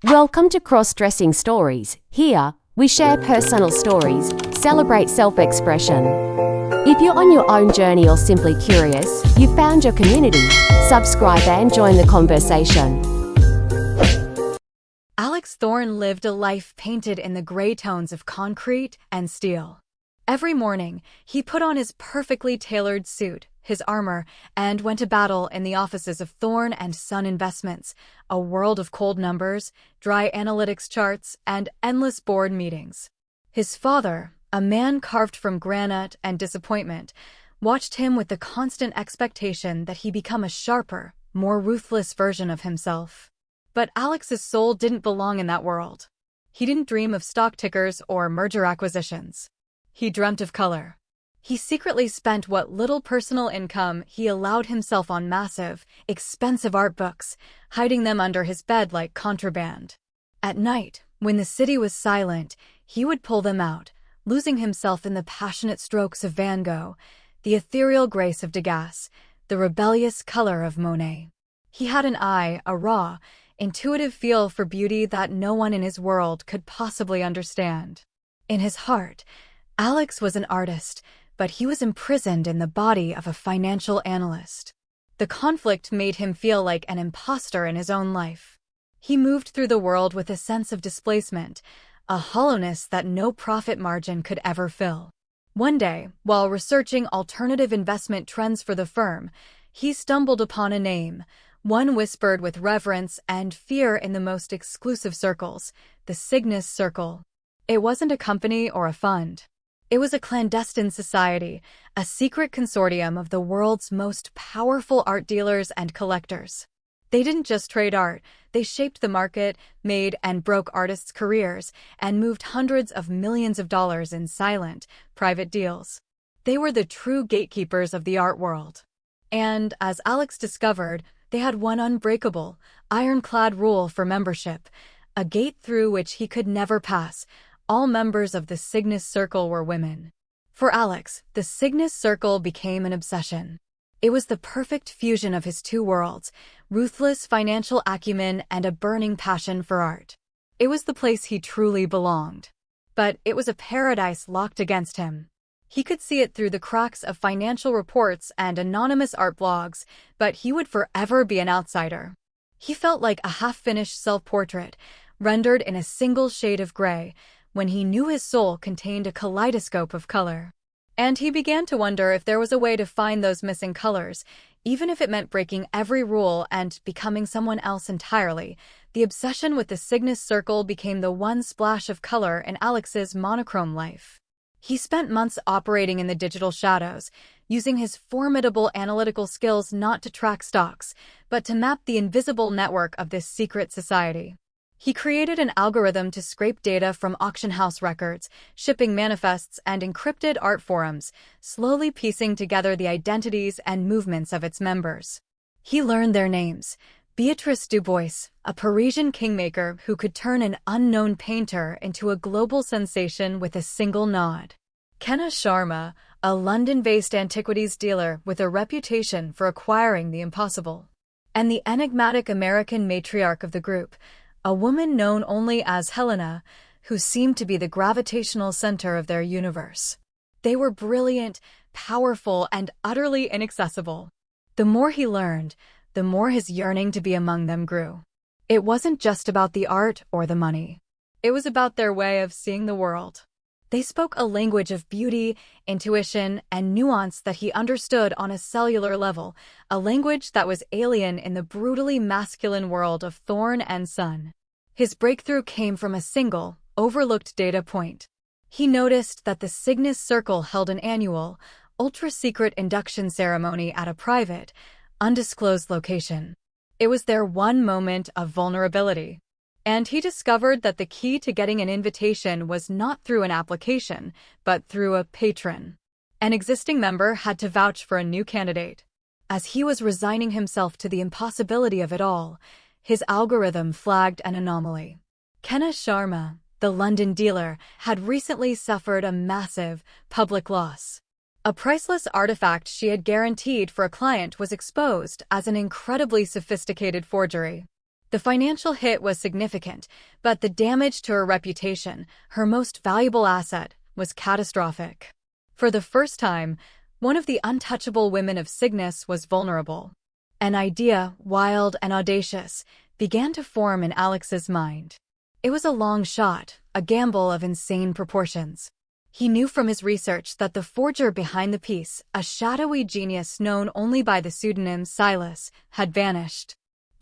Welcome to Crossdressing Stories. Here, we share personal stories, celebrate self-expression. If you're on your own journey or simply curious, you've found your community. Subscribe and join the conversation. Alex Thorne lived a life painted in the gray tones of concrete and steel. Every morning, he put on his perfectly tailored suit, his armor, and went to battle in the offices of Thorne and Son Investments, a world of cold numbers, dry analytics charts, and endless board meetings. His father, a man carved from granite and disappointment, watched him with the constant expectation that he become a sharper, more ruthless version of himself. But Alex's soul didn't belong in that world. He didn't dream of stock tickers or merger acquisitions. He dreamt of color. He secretly spent what little personal income he allowed himself on massive, expensive art books, hiding them under his bed like contraband. At night, when the city was silent, he would pull them out, losing himself in the passionate strokes of Van Gogh, the ethereal grace of Degas, the rebellious color of Monet. He had an eye, a raw, intuitive feel for beauty that no one in his world could possibly understand. In his heart, Alex was an artist, but he was imprisoned in the body of a financial analyst. The conflict made him feel like an imposter in his own life. He moved through the world with a sense of displacement, a hollowness that no profit margin could ever fill. One day, while researching alternative investment trends for the firm, he stumbled upon a name, one whispered with reverence and fear in the most exclusive circles, the Cygnus Circle. It wasn't a company or a fund. It was a clandestine society, a secret consortium of the world's most powerful art dealers and collectors. They didn't just trade art, they shaped the market, made and broke artists' careers, and moved hundreds of millions of dollars in silent, private deals. They were the true gatekeepers of the art world. And, as Alex discovered, they had one unbreakable, ironclad rule for membership, a gate through which he could never pass. All members of the Cygnus Circle were women. For Alex, the Cygnus Circle became an obsession. It was the perfect fusion of his two worlds, ruthless financial acumen and a burning passion for art. It was the place he truly belonged. But it was a paradise locked against him. He could see it through the cracks of financial reports and anonymous art blogs, but he would forever be an outsider. He felt like a half-finished self-portrait, rendered in a single shade of gray, when he knew his soul contained a kaleidoscope of color. And he began to wonder if there was a way to find those missing colors, even if it meant breaking every rule and becoming someone else entirely. The obsession with the Cygnus Circle became the one splash of color in Alex's monochrome life. He spent months operating in the digital shadows, using his formidable analytical skills not to track stocks, but to map the invisible network of this secret society. He created an algorithm to scrape data from auction house records, shipping manifests, and encrypted art forums, slowly piecing together the identities and movements of its members. He learned their names: Beatrice Dubois, a Parisian kingmaker who could turn an unknown painter into a global sensation with a single nod; Kenna Sharma, a London-based antiquities dealer with a reputation for acquiring the impossible; and the enigmatic American matriarch of the group, a woman known only as Helena, who seemed to be the gravitational center of their universe. They were brilliant, powerful, and utterly inaccessible. The more he learned, the more his yearning to be among them grew. It wasn't just about the art or the money. It was about their way of seeing the world. They spoke a language of beauty, intuition, and nuance that he understood on a cellular level, a language that was alien in the brutally masculine world of Thorne and Son. His breakthrough came from a single, overlooked data point. He noticed that the Cygnus Circle held an annual, ultra-secret induction ceremony at a private, undisclosed location. It was their one moment of vulnerability. And he discovered that the key to getting an invitation was not through an application, but through a patron. An existing member had to vouch for a new candidate. As he was resigning himself to the impossibility of it all, his algorithm flagged an anomaly. Kenna Sharma, the London dealer, had recently suffered a massive, public loss. A priceless artifact she had guaranteed for a client was exposed as an incredibly sophisticated forgery. The financial hit was significant, but the damage to her reputation, her most valuable asset, was catastrophic. For the first time, one of the untouchable women of Cygnus was vulnerable. An idea, wild and audacious, began to form in Alex's mind. It was a long shot, a gamble of insane proportions. He knew from his research that the forger behind the piece, a shadowy genius known only by the pseudonym Silas, had vanished.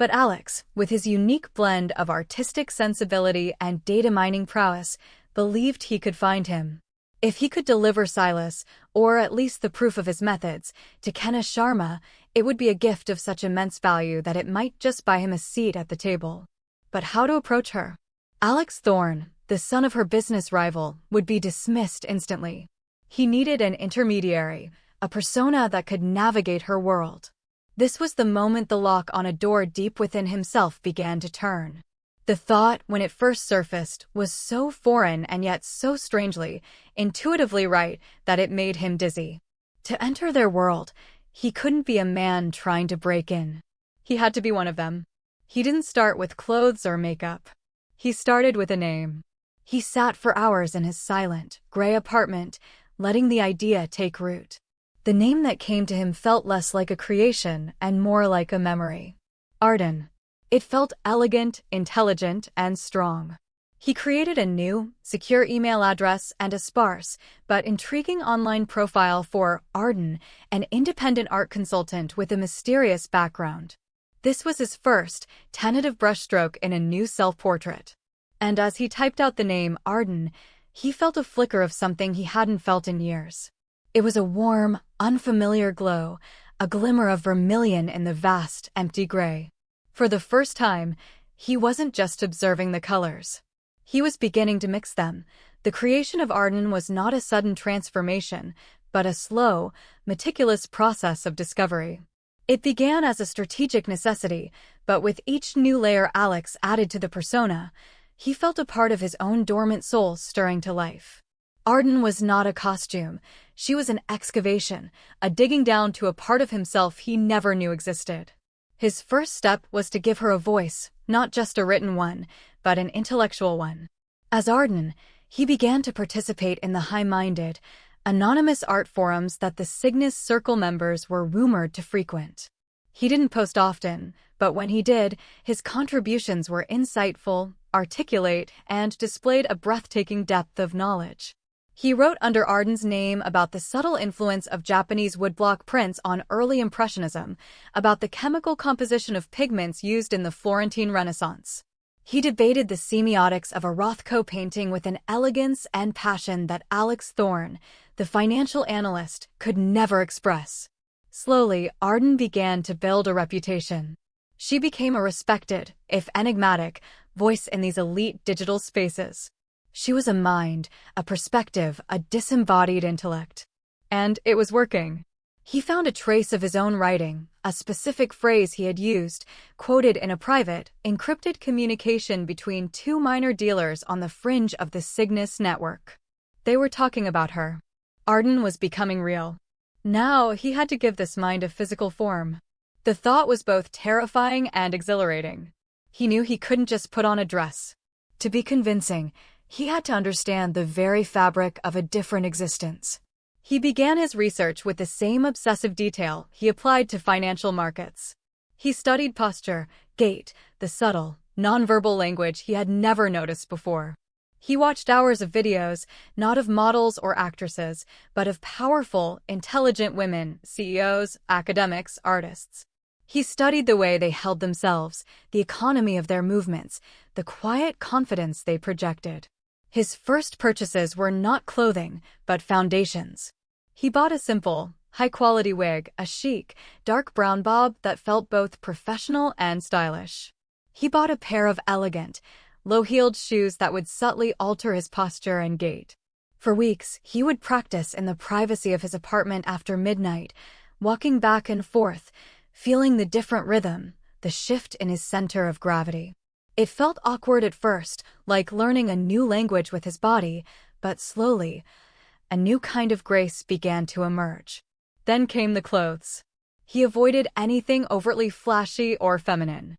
But Alex, with his unique blend of artistic sensibility and data mining prowess, believed he could find him. If he could deliver Silas, or at least the proof of his methods, to Kenna Sharma, it would be a gift of such immense value that it might just buy him a seat at the table. But how to approach her? Alex Thorne, the son of her business rival, would be dismissed instantly. He needed an intermediary, a persona that could navigate her world. This was the moment the lock on a door deep within himself began to turn. The thought, when it first surfaced, was so foreign and yet so strangely, intuitively right that it made him dizzy. To enter their world, he couldn't be a man trying to break in. He had to be one of them. He didn't start with clothes or makeup. He started with a name. He sat for hours in his silent, gray apartment, letting the idea take root. The name that came to him felt less like a creation and more like a memory. Arden. It felt elegant, intelligent, and strong. He created a new, secure email address and a sparse, but intriguing online profile for Arden, an independent art consultant with a mysterious background. This was his first, tentative brushstroke in a new self-portrait. And as he typed out the name Arden, he felt a flicker of something he hadn't felt in years. It was a warm, unfamiliar glow, a glimmer of vermilion in the vast, empty gray. For the first time, he wasn't just observing the colors. He was beginning to mix them. The creation of Arden was not a sudden transformation, but a slow, meticulous process of discovery. It began as a strategic necessity, but with each new layer Alex added to the persona, he felt a part of his own dormant soul stirring to life. Arden was not a costume. She was an excavation, a digging down to a part of himself he never knew existed. His first step was to give her a voice, not just a written one, but an intellectual one. As Arden, he began to participate in the high-minded, anonymous art forums that the Cygnus Circle members were rumored to frequent. He didn't post often, but when he did, his contributions were insightful, articulate, and displayed a breathtaking depth of knowledge. He wrote under Arden's name about the subtle influence of Japanese woodblock prints on early Impressionism, about the chemical composition of pigments used in the Florentine Renaissance. He debated the semiotics of a Rothko painting with an elegance and passion that Alex Thorne, the financial analyst, could never express. Slowly, Arden began to build a reputation. She became a respected, if enigmatic, voice in these elite digital spaces. She was a mind, a perspective, a disembodied intellect. And it was working. He found a trace of his own writing, a specific phrase he had used, quoted in a private, encrypted communication between two minor dealers on the fringe of the Cygnus network. They were talking about her. Arden was becoming real. Now he had to give this mind a physical form. The thought was both terrifying and exhilarating. He knew he couldn't just put on a dress. To be convincing, he had to understand the very fabric of a different existence. He began his research with the same obsessive detail he applied to financial markets. He studied posture, gait, the subtle, nonverbal language he had never noticed before. He watched hours of videos, not of models or actresses, but of powerful, intelligent women, CEOs, academics, artists. He studied the way they held themselves, the economy of their movements, the quiet confidence they projected. His first purchases were not clothing, but foundations. He bought a simple, high-quality wig, a chic, dark brown bob that felt both professional and stylish. He bought a pair of elegant, low-heeled shoes that would subtly alter his posture and gait. For weeks, he would practice in the privacy of his apartment after midnight, walking back and forth, feeling the different rhythm, the shift in his center of gravity. It felt awkward at first, like learning a new language with his body, but slowly, a new kind of grace began to emerge. Then came the clothes. He avoided anything overtly flashy or feminine.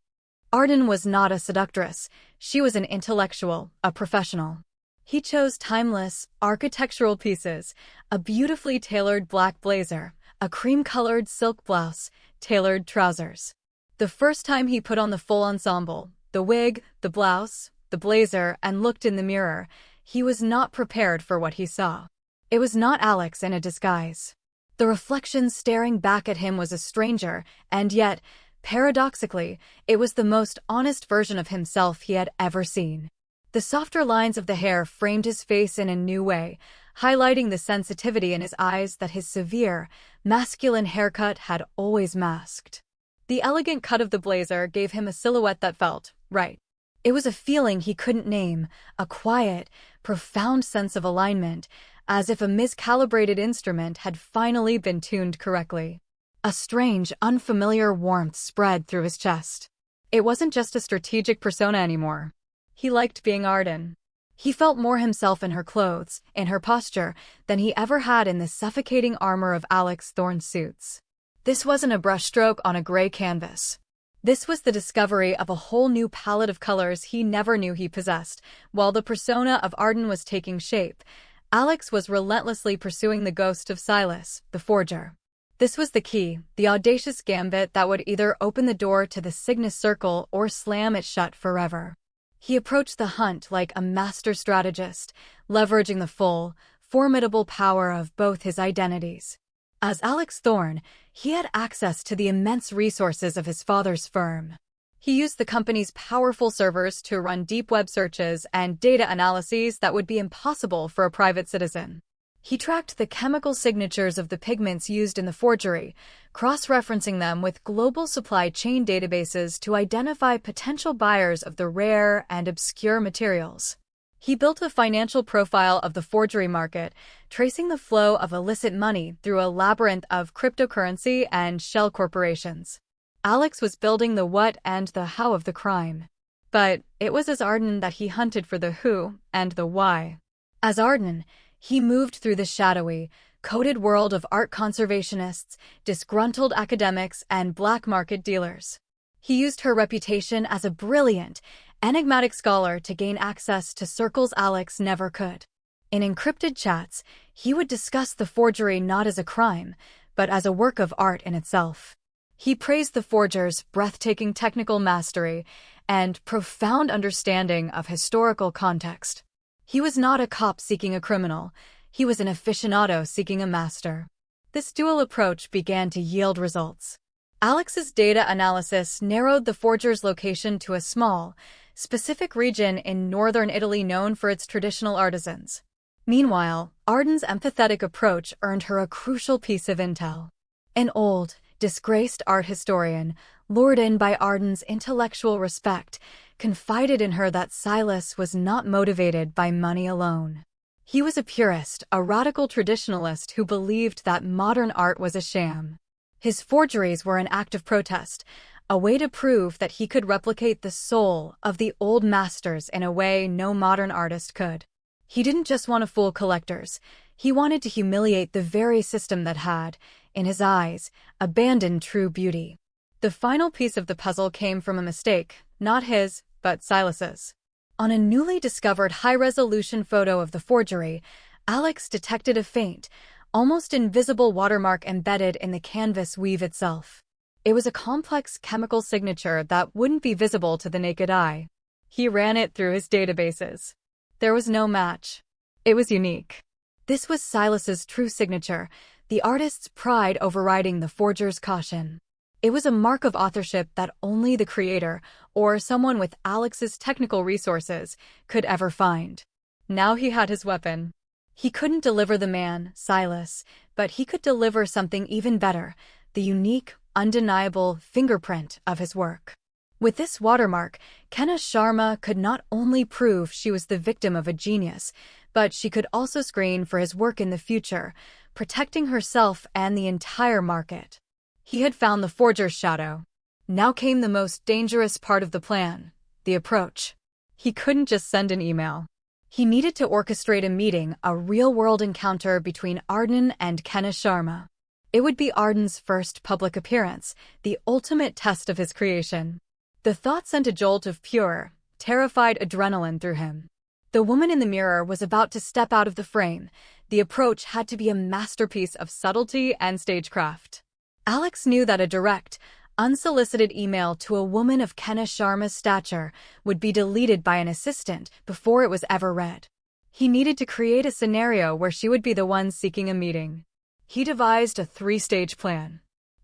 Arden was not a seductress. She was an intellectual, a professional. He chose timeless, architectural pieces, a beautifully tailored black blazer, a cream-colored silk blouse, tailored trousers. The first time he put on the full ensemble, the wig, the blouse, the blazer, and looked in the mirror, he was not prepared for what he saw. It was not Alex in a disguise. The reflection staring back at him was a stranger, and yet, paradoxically, it was the most honest version of himself he had ever seen. The softer lines of the hair framed his face in a new way, highlighting the sensitivity in his eyes that his severe, masculine haircut had always masked. The elegant cut of the blazer gave him a silhouette that felt right. It was a feeling he couldn't name, a quiet, profound sense of alignment, as if a miscalibrated instrument had finally been tuned correctly. A strange, unfamiliar warmth spread through his chest. It wasn't just a strategic persona anymore. He liked being Arden. He felt more himself in her clothes, in her posture, than he ever had in the suffocating armor of Alex Thorne's suits. This wasn't a brushstroke on a gray canvas. This was the discovery of a whole new palette of colors he never knew he possessed. While the persona of Arden was taking shape, Alex was relentlessly pursuing the ghost of Silas, the forger. This was the key, the audacious gambit that would either open the door to the Cygnus Circle or slam it shut forever. He approached the hunt like a master strategist, leveraging the full, formidable power of both his identities. As Alex Thorne, he had access to the immense resources of his father's firm. He used the company's powerful servers to run deep web searches and data analyses that would be impossible for a private citizen. He tracked the chemical signatures of the pigments used in the forgery, cross-referencing them with global supply chain databases to identify potential buyers of the rare and obscure materials. He built a financial profile of the forgery market, tracing the flow of illicit money through a labyrinth of cryptocurrency and shell corporations. Alex was building the what and the how of the crime. But it was as Arden that he hunted for the who and the why. As Arden, he moved through the shadowy, coded world of art conservationists, disgruntled academics, and black market dealers. He used her reputation as a brilliant, enigmatic scholar to gain access to circles Alex never could. In encrypted chats, he would discuss the forgery not as a crime, but as a work of art in itself. He praised the forger's breathtaking technical mastery and profound understanding of historical context. He was not a cop seeking a criminal, he was an aficionado seeking a master. This dual approach began to yield results. Alex's data analysis narrowed the forger's location to a small, specific region in northern Italy known for its traditional artisans. Meanwhile, Arden's empathetic approach earned her a crucial piece of intel. An old, disgraced art historian, lured in by Arden's intellectual respect, confided in her that Silas was not motivated by money alone. He was a purist, a radical traditionalist who believed that modern art was a sham. His forgeries were an act of protest, a way to prove that he could replicate the soul of the old masters in a way no modern artist could. He didn't just want to fool collectors, he wanted to humiliate the very system that had, in his eyes, abandoned true beauty. The final piece of the puzzle came from a mistake, not his, but Silas's. On a newly discovered high-resolution photo of the forgery, Alex detected a faint, almost invisible watermark embedded in the canvas weave itself. It was a complex chemical signature that wouldn't be visible to the naked eye. He ran it through his databases. There was no match. It was unique. This was Silas's true signature, the artist's pride overriding the forger's caution. It was a mark of authorship that only the creator, or someone with Alex's technical resources, could ever find. Now he had his weapon. He couldn't deliver the man, Silas, but he could deliver something even better, the unique, undeniable fingerprint of his work. With this watermark, Kenna Sharma could not only prove she was the victim of a genius, but she could also screen for his work in the future, protecting herself and the entire market. He had found the forger's shadow. Now came the most dangerous part of the plan, the approach. He couldn't just send an email. He needed to orchestrate a meeting, a real-world encounter between Arden and Kenna Sharma. It would be Arden's first public appearance, the ultimate test of his creation. The thought sent a jolt of pure, terrified adrenaline through him. The woman in the mirror was about to step out of the frame. The approach had to be a masterpiece of subtlety and stagecraft. Alex knew that a direct, unsolicited email to a woman of Kenneth Sharma's stature would be deleted by an assistant before it was ever read. He needed to create a scenario where she would be the one seeking a meeting. He devised a three-stage plan.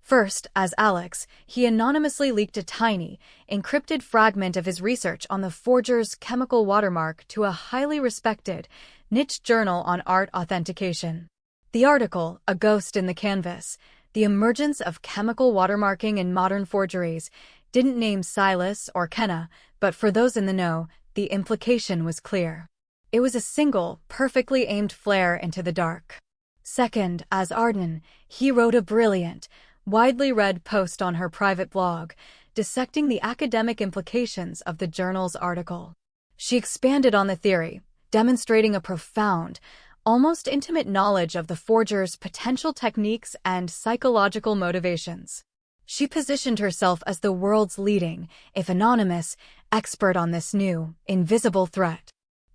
First, as Alex, he anonymously leaked a tiny, encrypted fragment of his research on the forger's chemical watermark to a highly respected, niche journal on art authentication. The article, A Ghost in the Canvas, The Emergence of Chemical Watermarking in Modern Forgeries, didn't name Silas or Kenna, but for those in the know, the implication was clear. It was a single, perfectly aimed flare into the dark. Second, as Arden, he wrote a brilliant, widely read post on her private blog, dissecting the academic implications of the journal's article. She expanded on the theory, demonstrating a profound, almost intimate knowledge of the forger's potential techniques and psychological motivations. She positioned herself as the world's leading, if anonymous, expert on this new, invisible threat.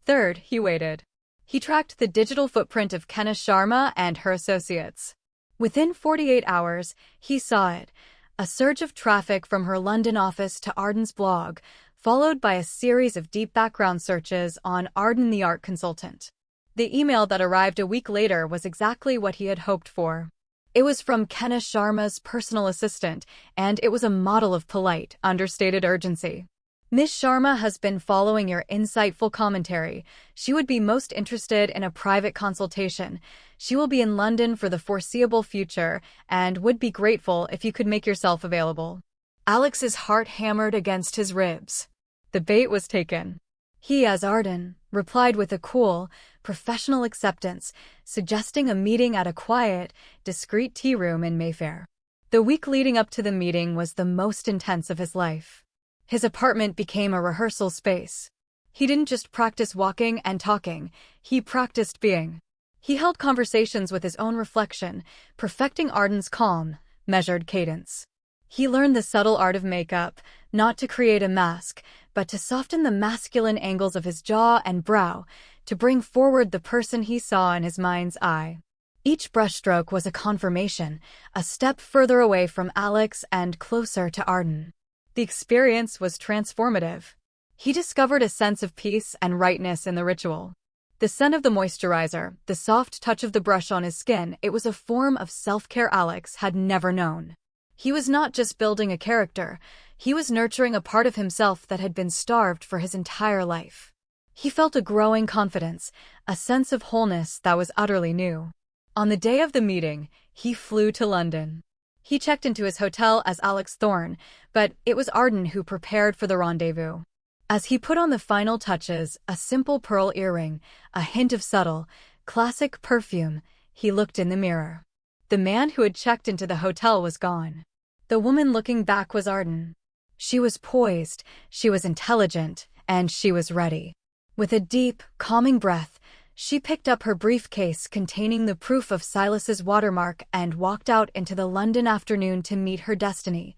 Third, he waited. He tracked the digital footprint of Kenneth Sharma and her associates. Within 48 hours, he saw it, a surge of traffic from her London office to Arden's blog, followed by a series of deep background searches on Arden the art consultant. The email that arrived a week later was exactly what he had hoped for. It was from Kenneth Sharma's personal assistant, and it was a model of polite, understated urgency. Miss Sharma has been following your insightful commentary. She would be most interested in a private consultation. She will be in London for the foreseeable future and would be grateful if you could make yourself available. Alex's heart hammered against his ribs. The bait was taken. He, as Arden, replied with a cool, professional acceptance, suggesting a meeting at a quiet, discreet tea room in Mayfair. The week leading up to the meeting was the most intense of his life. His apartment became a rehearsal space. He didn't just practice walking and talking, he practiced being. He held conversations with his own reflection, perfecting Arden's calm, measured cadence. He learned the subtle art of makeup, not to create a mask, but to soften the masculine angles of his jaw and brow, to bring forward the person he saw in his mind's eye. Each brushstroke was a confirmation, a step further away from Alex and closer to Arden. The experience was transformative. He discovered a sense of peace and rightness in the ritual. The scent of the moisturizer, the soft touch of the brush on his skin, it was a form of self-care Alex had never known. He was not just building a character, he was nurturing a part of himself that had been starved for his entire life. He felt a growing confidence, a sense of wholeness that was utterly new. On the day of the meeting, he flew to London. He checked into his hotel as Alex Thorne, but it was Arden who prepared for the rendezvous. As he put on the final touches, a simple pearl earring, a hint of subtle, classic perfume, he looked in the mirror. The man who had checked into the hotel was gone. The woman looking back was Arden. She was poised, she was intelligent, and she was ready. With a deep, calming breath, she picked up her briefcase containing the proof of Silas's watermark and walked out into the London afternoon to meet her destiny.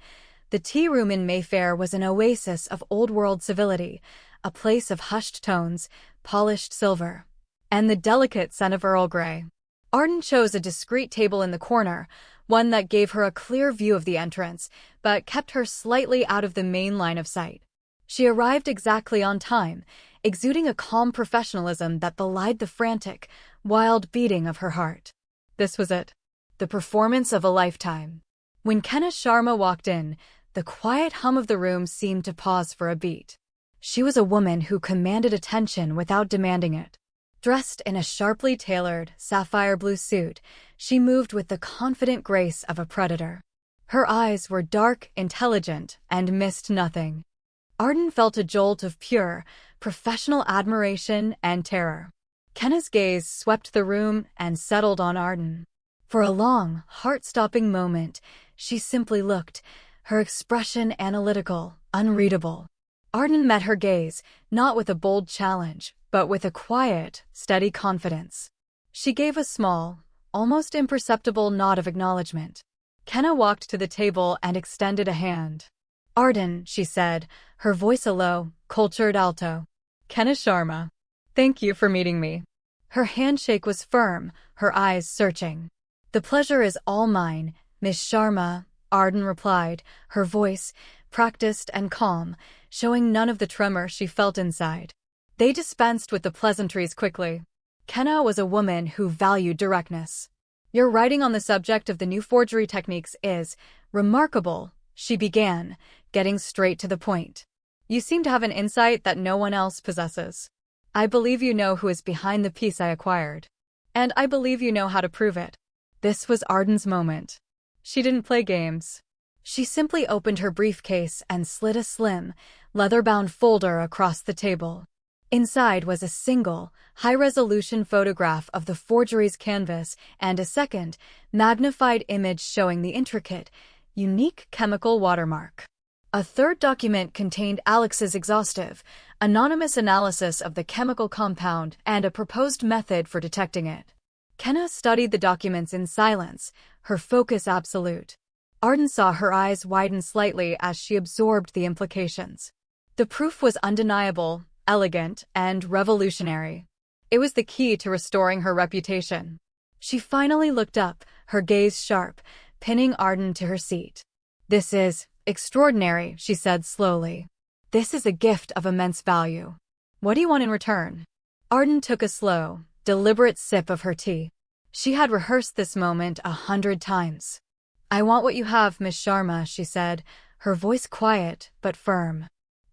The tea room in Mayfair was an oasis of old-world civility, a place of hushed tones, polished silver, and the delicate scent of Earl Grey. Arden chose a discreet table in the corner, one that gave her a clear view of the entrance, but kept her slightly out of the main line of sight. She arrived exactly on time, exuding a calm professionalism that belied the frantic, wild beating of her heart. This was it. The performance of a lifetime. When Kenneth Sharma walked in, the quiet hum of the room seemed to pause for a beat. She was a woman who commanded attention without demanding it. Dressed in a sharply tailored, sapphire blue suit, she moved with the confident grace of a predator. Her eyes were dark, intelligent, and missed nothing. Arden felt a jolt of pure, professional admiration and terror. Kenna's gaze swept the room and settled on Arden. For a long, heart-stopping moment, she simply looked, her expression analytical, unreadable. Arden met her gaze, not with a bold challenge, but with a quiet, steady confidence. She gave a small, almost imperceptible nod of acknowledgement. Kenna walked to the table and extended a hand. Arden, she said, her voice a low, cultured alto. Kenna Sharma. Thank you for meeting me. Her handshake was firm, her eyes searching. The pleasure is all mine, Miss Sharma, Arden replied, her voice, practiced and calm, showing none of the tremor she felt inside. They dispensed with the pleasantries quickly. Kenna was a woman who valued directness. Your writing on the subject of the new forgery techniques is remarkable, she began, getting straight to the point. You seem to have an insight that no one else possesses. I believe you know who is behind the piece I acquired. And I believe you know how to prove it. This was Arden's moment. She didn't play games. She simply opened her briefcase and slid a slim, leather-bound folder across the table. Inside was a single, high-resolution photograph of the forgery's canvas and a second, magnified image showing the intricate, unique chemical watermark. A third document contained Alex's exhaustive, anonymous analysis of the chemical compound and a proposed method for detecting it. Kenna studied the documents in silence, her focus absolute. Arden saw her eyes widen slightly as she absorbed the implications. The proof was undeniable, elegant, and revolutionary. It was the key to restoring her reputation. She finally looked up, her gaze sharp, pinning Arden to her seat. This is extraordinary, she said slowly. This is a gift of immense value. What do you want in return? Arden took a slow, deliberate sip of her tea. She had rehearsed this moment 100 times. I want what you have, Miss Sharma, she said, her voice quiet but firm.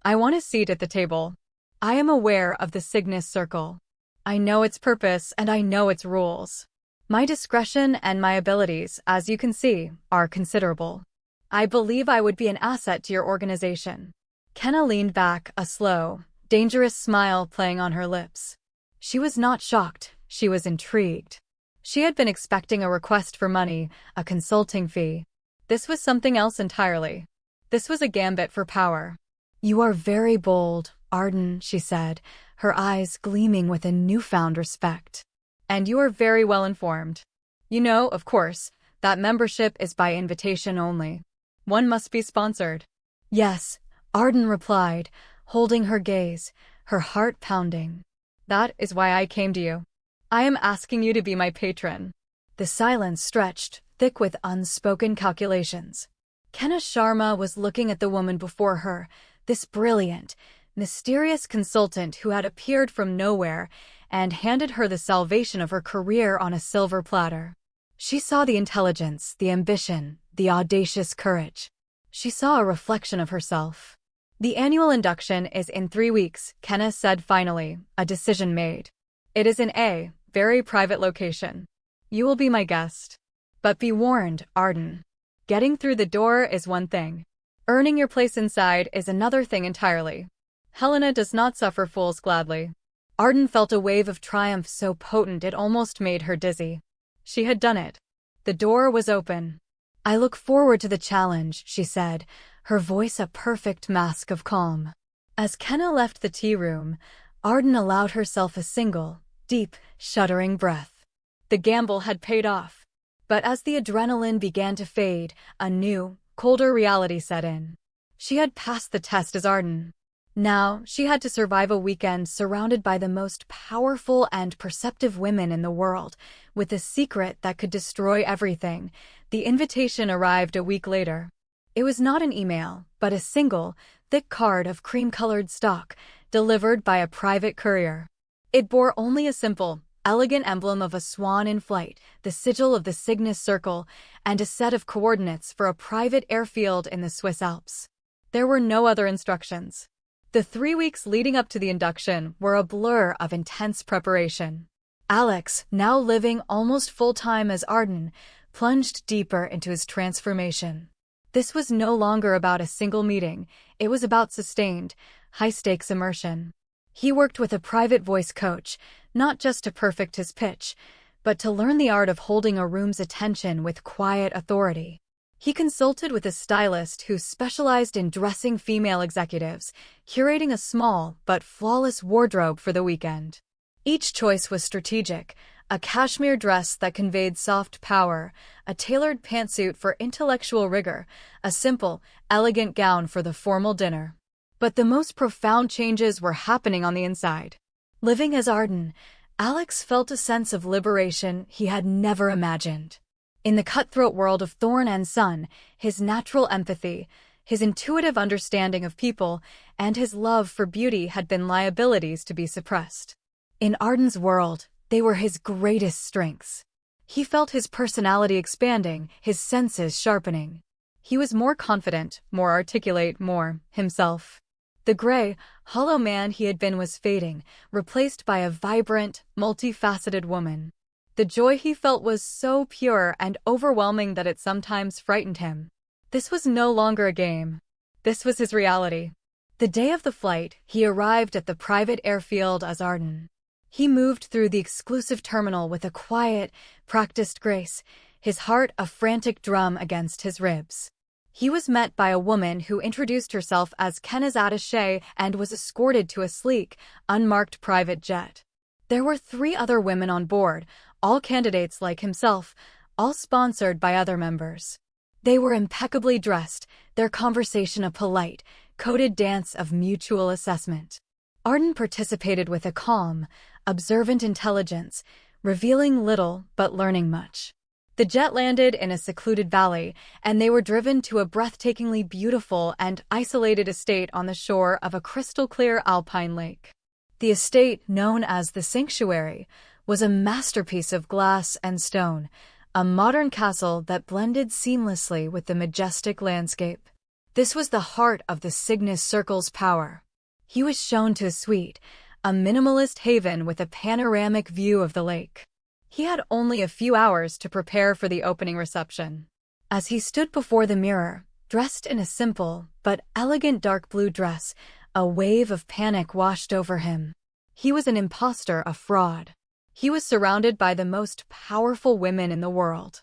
I want a seat at the table. I am aware of the Cygnus Circle. I know its purpose and I know its rules. My discretion and my abilities, as you can see, are considerable. I believe I would be an asset to your organization. Kenna leaned back, a slow, dangerous smile playing on her lips. She was not shocked, she was intrigued. She had been expecting a request for money, a consulting fee. This was something else entirely. This was a gambit for power. You are very bold, Arden, she said, her eyes gleaming with a newfound respect. And you are very well informed. You know, of course, that membership is by invitation only. One must be sponsored. Yes, Arden replied, holding her gaze, her heart pounding. That is why I came to you. I am asking you to be my patron. The silence stretched, thick with unspoken calculations. Kenna Sharma was looking at the woman before her, this brilliant, mysterious consultant who had appeared from nowhere and handed her the salvation of her career on a silver platter. She saw the intelligence, the ambition, the audacious courage. She saw a reflection of herself. The annual induction is in 3 weeks, Kenna said finally, a decision made. It is in a very private location. You will be my guest. But be warned, Arden. Getting through the door is one thing. Earning your place inside is another thing entirely. Helena does not suffer fools gladly. Arden felt a wave of triumph so potent it almost made her dizzy. She had done it. The door was open. I look forward to the challenge, she said, her voice a perfect mask of calm. As Kenna left the tea room, Arden allowed herself a single, deep, shuddering breath. The gamble had paid off. But as the adrenaline began to fade, a new, colder reality set in. She had passed the test as Arden. Now, she had to survive a weekend surrounded by the most powerful and perceptive women in the world, with a secret that could destroy everything. The invitation arrived a week later. It was not an email, but a single, thick card of cream-colored stock, delivered by a private courier. It bore only a simple, elegant emblem of a swan in flight, the sigil of the Cygnus Circle, and a set of coordinates for a private airfield in the Swiss Alps. There were no other instructions. The 3 weeks leading up to the induction were a blur of intense preparation. Alex, now living almost full-time as Arden, plunged deeper into his transformation. This was no longer about a single meeting, it was about sustained, high-stakes immersion. He worked with a private voice coach, not just to perfect his pitch, but to learn the art of holding a room's attention with quiet authority. He consulted with a stylist who specialized in dressing female executives, curating a small but flawless wardrobe for the weekend. Each choice was strategic, A cashmere dress that conveyed soft power, a tailored pantsuit for intellectual rigor, a simple, elegant gown for the formal dinner. But the most profound changes were happening on the inside. Living as Arden, Alex felt a sense of liberation he had never imagined. In the cutthroat world of Thorne and Son, his natural empathy, his intuitive understanding of people, and his love for beauty had been liabilities to be suppressed. In Arden's world, they were his greatest strengths. He felt his personality expanding, his senses sharpening. He was more confident, more articulate, more himself. The gray, hollow man he had been was fading, replaced by a vibrant, multifaceted woman. The joy he felt was so pure and overwhelming that it sometimes frightened him. This was no longer a game. This was his reality. The day of the flight, he arrived at the private airfield as Arden. He moved through the exclusive terminal with a quiet, practiced grace, his heart a frantic drum against his ribs. He was met by a woman who introduced herself as Kenna's attaché and was escorted to a sleek, unmarked private jet. There were 3 other women on board, all candidates like himself, all sponsored by other members. They were impeccably dressed, their conversation a polite, coded dance of mutual assessment. Arden participated with a calm, observant intelligence, revealing little but learning much. The jet landed in a secluded valley, and they were driven to a breathtakingly beautiful and isolated estate on the shore of a crystal-clear alpine lake. The estate, known as the Sanctuary, was a masterpiece of glass and stone, a modern castle that blended seamlessly with the majestic landscape. This was the heart of the Cygnus Circle's power. He was shown to a suite, a minimalist haven with a panoramic view of the lake. He had only a few hours to prepare for the opening reception. As he stood before the mirror, dressed in a simple but elegant dark blue dress, a wave of panic washed over him. He was an imposter, a fraud. He was surrounded by the most powerful women in the world.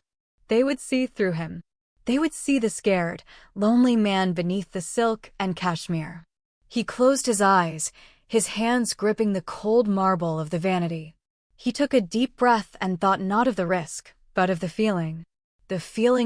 They would see through him. They would see the scared, lonely man beneath the silk and cashmere. He closed his eyes, his hands gripping the cold marble of the vanity. He took a deep breath and thought not of the risk, but of the feeling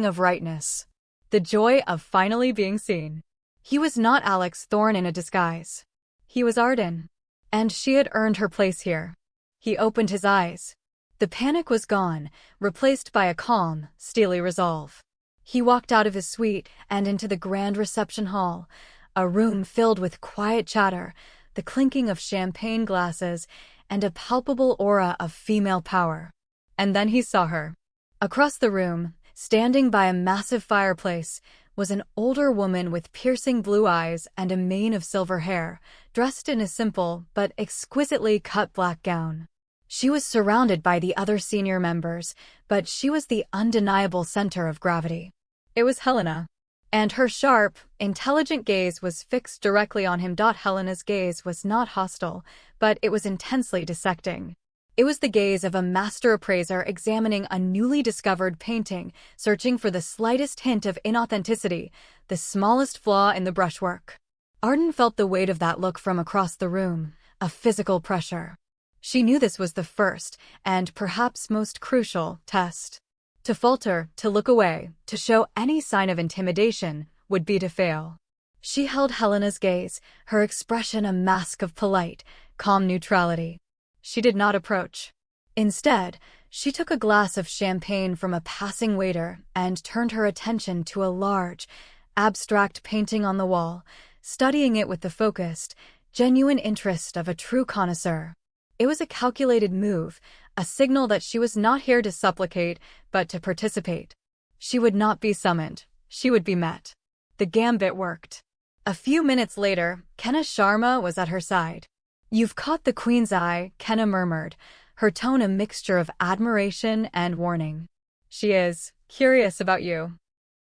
of rightness, the joy of finally being seen. He was not Alex Thorne in a disguise. He was Arden, and she had earned her place here. He opened his eyes. The panic was gone, replaced by a calm, steely resolve. He walked out of his suite and into the grand reception hall, a room filled with quiet chatter, the clinking of champagne glasses, and a palpable aura of female power. And then he saw her. Across the room, standing by a massive fireplace, was an older woman with piercing blue eyes and a mane of silver hair, dressed in a simple but exquisitely cut black gown. She was surrounded by the other senior members, but she was the undeniable center of gravity. It was Helena. And her sharp, intelligent gaze was fixed directly on him. Helena's gaze was not hostile, but it was intensely dissecting. It was the gaze of a master appraiser examining a newly discovered painting, searching for the slightest hint of inauthenticity, the smallest flaw in the brushwork. Arden felt the weight of that look from across the room, a physical pressure. She knew this was the first, and perhaps most crucial, test. To falter, to look away, to show any sign of intimidation, would be to fail. She held Helena's gaze, her expression a mask of polite, calm neutrality. She did not approach. Instead, she took a glass of champagne from a passing waiter and turned her attention to a large, abstract painting on the wall, studying it with the focused, genuine interest of a true connoisseur. It was a calculated move, a signal that she was not here to supplicate, but to participate. She would not be summoned. She would be met. The gambit worked. A few minutes later, Kenna Sharma was at her side. "You've caught the Queen's eye," Kenna murmured, her tone a mixture of admiration and warning. "She is curious about you.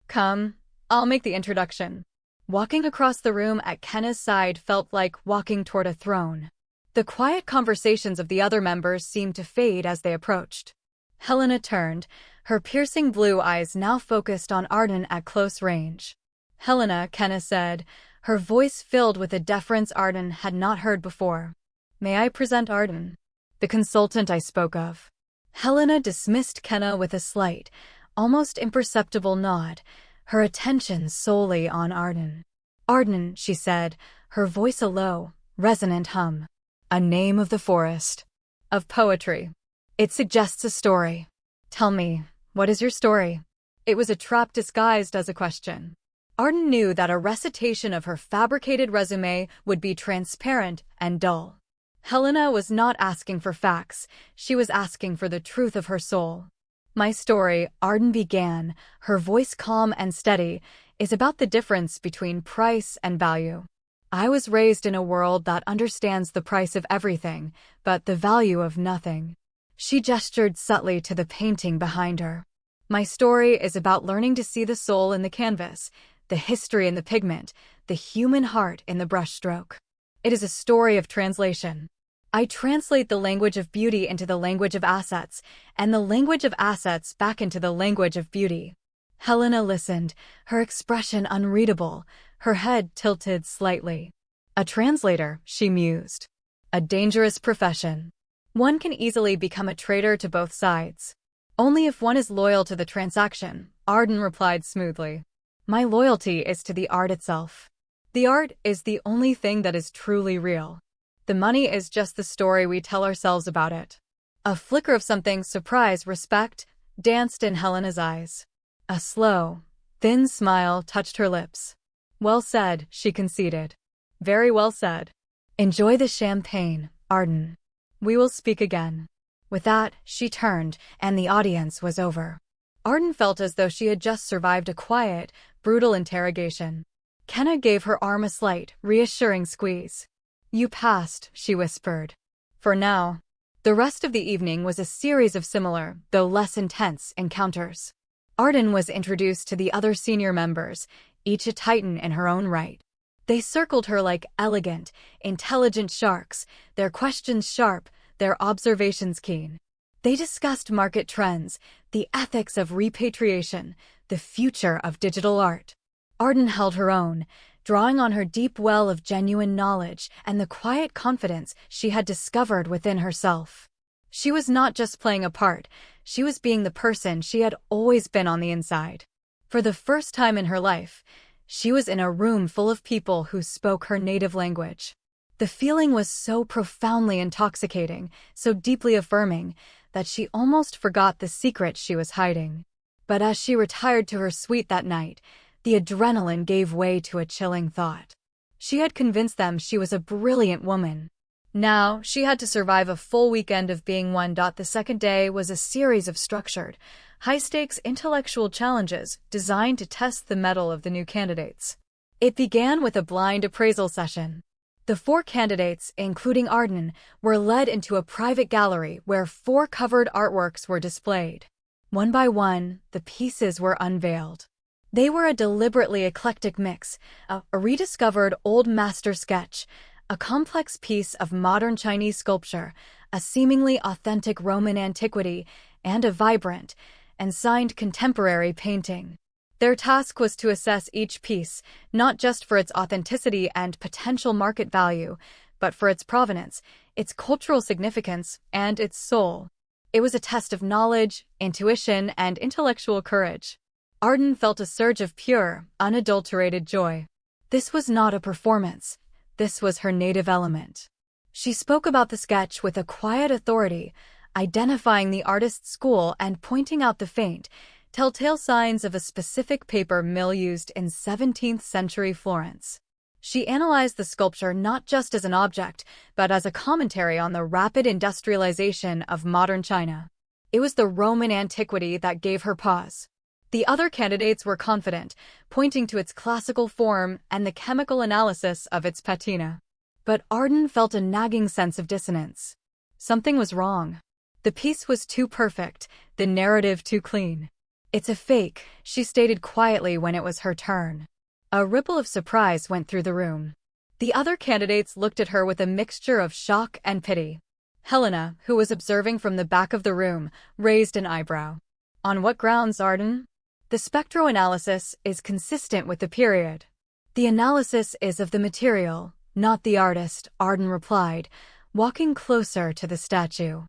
Come, I'll make the introduction." Walking across the room at Kenna's side felt like walking toward a throne. The quiet conversations of the other members seemed to fade as they approached. Helena turned, her piercing blue eyes now focused on Arden at close range. "Helena," Kenna said, her voice filled with a deference Arden had not heard before. "May I present Arden? The consultant I spoke of." Helena dismissed Kenna with a slight, almost imperceptible nod, her attention solely on Arden. "Arden," she said, her voice a low, resonant hum. "A name of the forest. Of poetry. It suggests a story. Tell me, what is your story?" It was a trap disguised as a question. Arden knew that a recitation of her fabricated resume would be transparent and dull. Helena was not asking for facts, she was asking for the truth of her soul. "My story," Arden began, her voice calm and steady, "is about the difference between price and value. I was raised in a world that understands the price of everything, but the value of nothing." She gestured subtly to the painting behind her. "My story is about learning to see the soul in the canvas, the history in the pigment, the human heart in the brushstroke. It is a story of translation. I translate the language of beauty into the language of assets, and the language of assets back into the language of beauty." Helena listened, her expression unreadable, her head tilted slightly. "A translator," she mused. "A dangerous profession. One can easily become a traitor to both sides." "Only if one is loyal to the transaction," Arden replied smoothly. "My loyalty is to the art itself. The art is the only thing that is truly real. The money is just the story we tell ourselves about it." A flicker of something, surprise, respect, danced in Helena's eyes. A slow, thin smile touched her lips. "Well said," she conceded. "Very well said. Enjoy the champagne, Arden. We will speak again." With that, she turned, and the audience was over. Arden felt as though she had just survived a quiet, brutal interrogation. Kenna gave her arm a slight, reassuring squeeze. "You passed," she whispered. "For now." The rest of the evening was a series of similar, though less intense, encounters. Arden was introduced to the other senior members, each a titan in her own right. They circled her like elegant, intelligent sharks, their questions sharp, their observations keen. They discussed market trends, the ethics of repatriation, the future of digital art. Arden held her own, drawing on her deep well of genuine knowledge and the quiet confidence she had discovered within herself. She was not just playing a part, she was being the person she had always been on the inside. For the first time in her life, she was in a room full of people who spoke her native language. The feeling was so profoundly intoxicating, so deeply affirming, that she almost forgot the secret she was hiding. But as she retired to her suite that night, the adrenaline gave way to a chilling thought. She had convinced them she was a brilliant woman. Now, she had to survive a full weekend of being one. The second day was a series of structured, high-stakes intellectual challenges designed to test the mettle of the new candidates. It began with a blind appraisal session. The 4 candidates, including Arden, were led into a private gallery where 4 covered artworks were displayed. One by one, the pieces were unveiled. They were a deliberately eclectic mix, a rediscovered old master sketch, a complex piece of modern Chinese sculpture, a seemingly authentic Roman antiquity, and a vibrant and signed contemporary painting. Their task was to assess each piece, not just for its authenticity and potential market value, but for its provenance, its cultural significance, and its soul. It was a test of knowledge, intuition, and intellectual courage. Arden felt a surge of pure, unadulterated joy. This was not a performance. This was her native element. She spoke about the sketch with a quiet authority, identifying the artist's school and pointing out the faint, telltale signs of a specific paper mill used in 17th century Florence. She analyzed the sculpture not just as an object, but as a commentary on the rapid industrialization of modern China. It was the Roman antiquity that gave her pause. The other candidates were confident, pointing to its classical form and the chemical analysis of its patina. But Arden felt a nagging sense of dissonance. Something was wrong. The piece was too perfect, the narrative too clean. "It's a fake," she stated quietly when it was her turn. A ripple of surprise went through the room. The other candidates looked at her with a mixture of shock and pity. Helena, who was observing from the back of the room, raised an eyebrow. "On what grounds, Arden?" "The spectroanalysis is consistent with the period." "The analysis is of the material, not the artist," Arden replied, walking closer to the statue.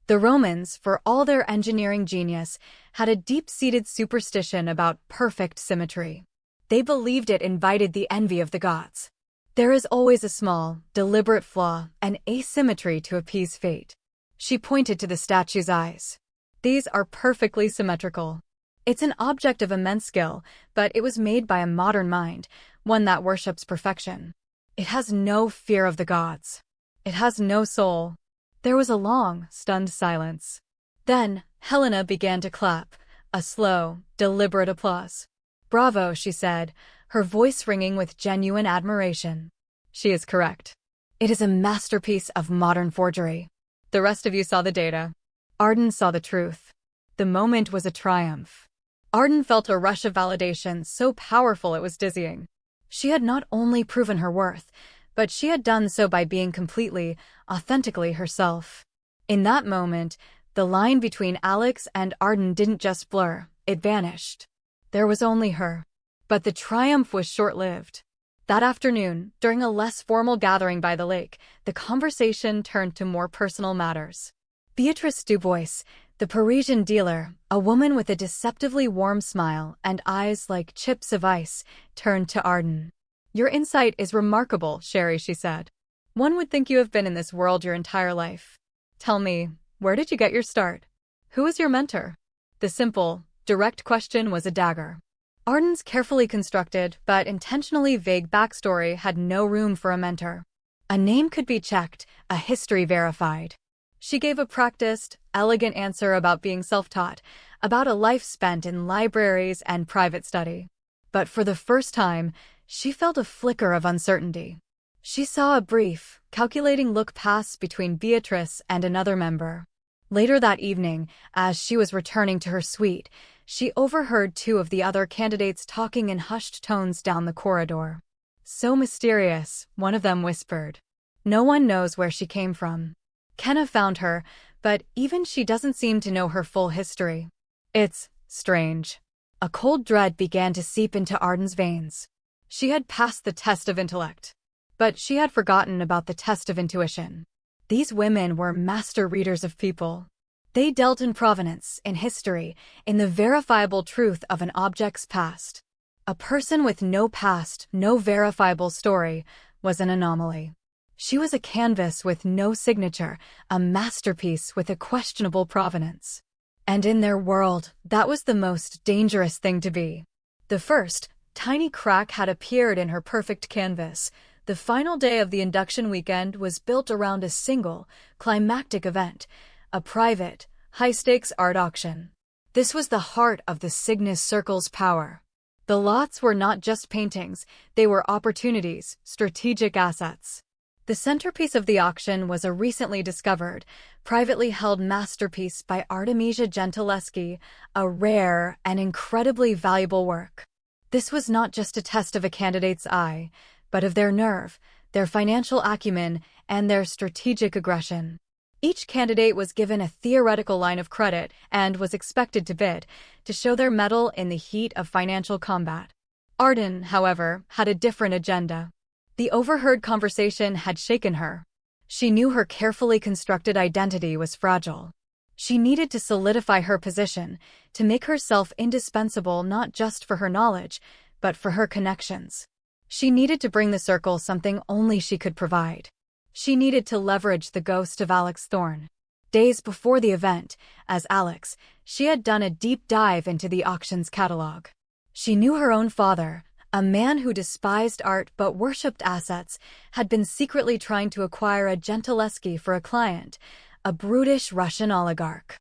The Romans, for all their engineering genius, had a deep-seated superstition about perfect symmetry. They believed it invited the envy of the gods. There is always a small, deliberate flaw, an asymmetry to appease fate. She pointed to the statue's eyes. These are perfectly symmetrical. It's an object of immense skill, but it was made by a modern mind, one that worships perfection. It has no fear of the gods. It has no soul. There was a long, stunned silence. Then, Helena began to clap, a slow, deliberate applause. "Bravo," she said, her voice ringing with genuine admiration. "She is correct. It is a masterpiece of modern forgery." The rest of you saw the data. Arden saw the truth. The moment was a triumph. Arden felt a rush of validation so powerful it was dizzying. She had not only proven her worth, but she had done so by being completely, authentically herself. In that moment, the line between Alex and Arden didn't just blur, it vanished. There was only her. But the triumph was short-lived. That afternoon, during a less formal gathering by the lake, the conversation turned to more personal matters. Beatrice Dubois, the Parisian dealer, a woman with a deceptively warm smile and eyes like chips of ice, turned to Arden. "Your insight is remarkable, Sherry," she said. "One would think you have been in this world your entire life. Tell me, where did you get your start? Who was your mentor?" The simple, direct question was a dagger. Arden's carefully constructed but intentionally vague backstory had no room for a mentor. A name could be checked, a history verified. She gave a practiced, elegant answer about being self-taught, about a life spent in libraries and private study. But for the first time, she felt a flicker of uncertainty. She saw a brief, calculating look pass between Beatrice and another member. Later that evening, as she was returning to her suite, she overheard two of the other candidates talking in hushed tones down the corridor. "So mysterious," one of them whispered. "No one knows where she came from. Kenna found her, but even she doesn't seem to know her full history. It's strange." A cold dread began to seep into Arden's veins. She had passed the test of intellect, but she had forgotten about the test of intuition. These women were master readers of people. They dealt in provenance, in history, in the verifiable truth of an object's past. A person with no past, no verifiable story, was an anomaly. She was a canvas with no signature, a masterpiece with a questionable provenance. And in their world, that was the most dangerous thing to be. The first, tiny crack had appeared in her perfect canvas. The final day of the induction weekend was built around a single, climactic event, a private, high-stakes art auction. This was the heart of the Cygnus Circle's power. The lots were not just paintings, they were opportunities, strategic assets. The centerpiece of the auction was a recently discovered, privately held masterpiece by Artemisia Gentileschi, a rare and incredibly valuable work. This was not just a test of a candidate's eye, but of their nerve, their financial acumen, and their strategic aggression. Each candidate was given a theoretical line of credit and was expected to bid, to show their mettle in the heat of financial combat. Arden, however, had a different agenda. The overheard conversation had shaken her. She knew her carefully constructed identity was fragile. She needed to solidify her position, to make herself indispensable not just for her knowledge, but for her connections. She needed to bring the circle something only she could provide. She needed to leverage the ghost of Alex Thorne. Days before the event, as Alex, she had done a deep dive into the auction's catalog. She knew her own father, a man who despised art but worshipped assets, had been secretly trying to acquire a Gentileschi for a client, a brutish Russian oligarch.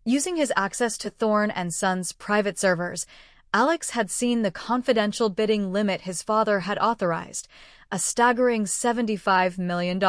Using his access to Thorne and Sons' private servers, Alex had seen the confidential bidding limit his father had authorized, a staggering $75 million.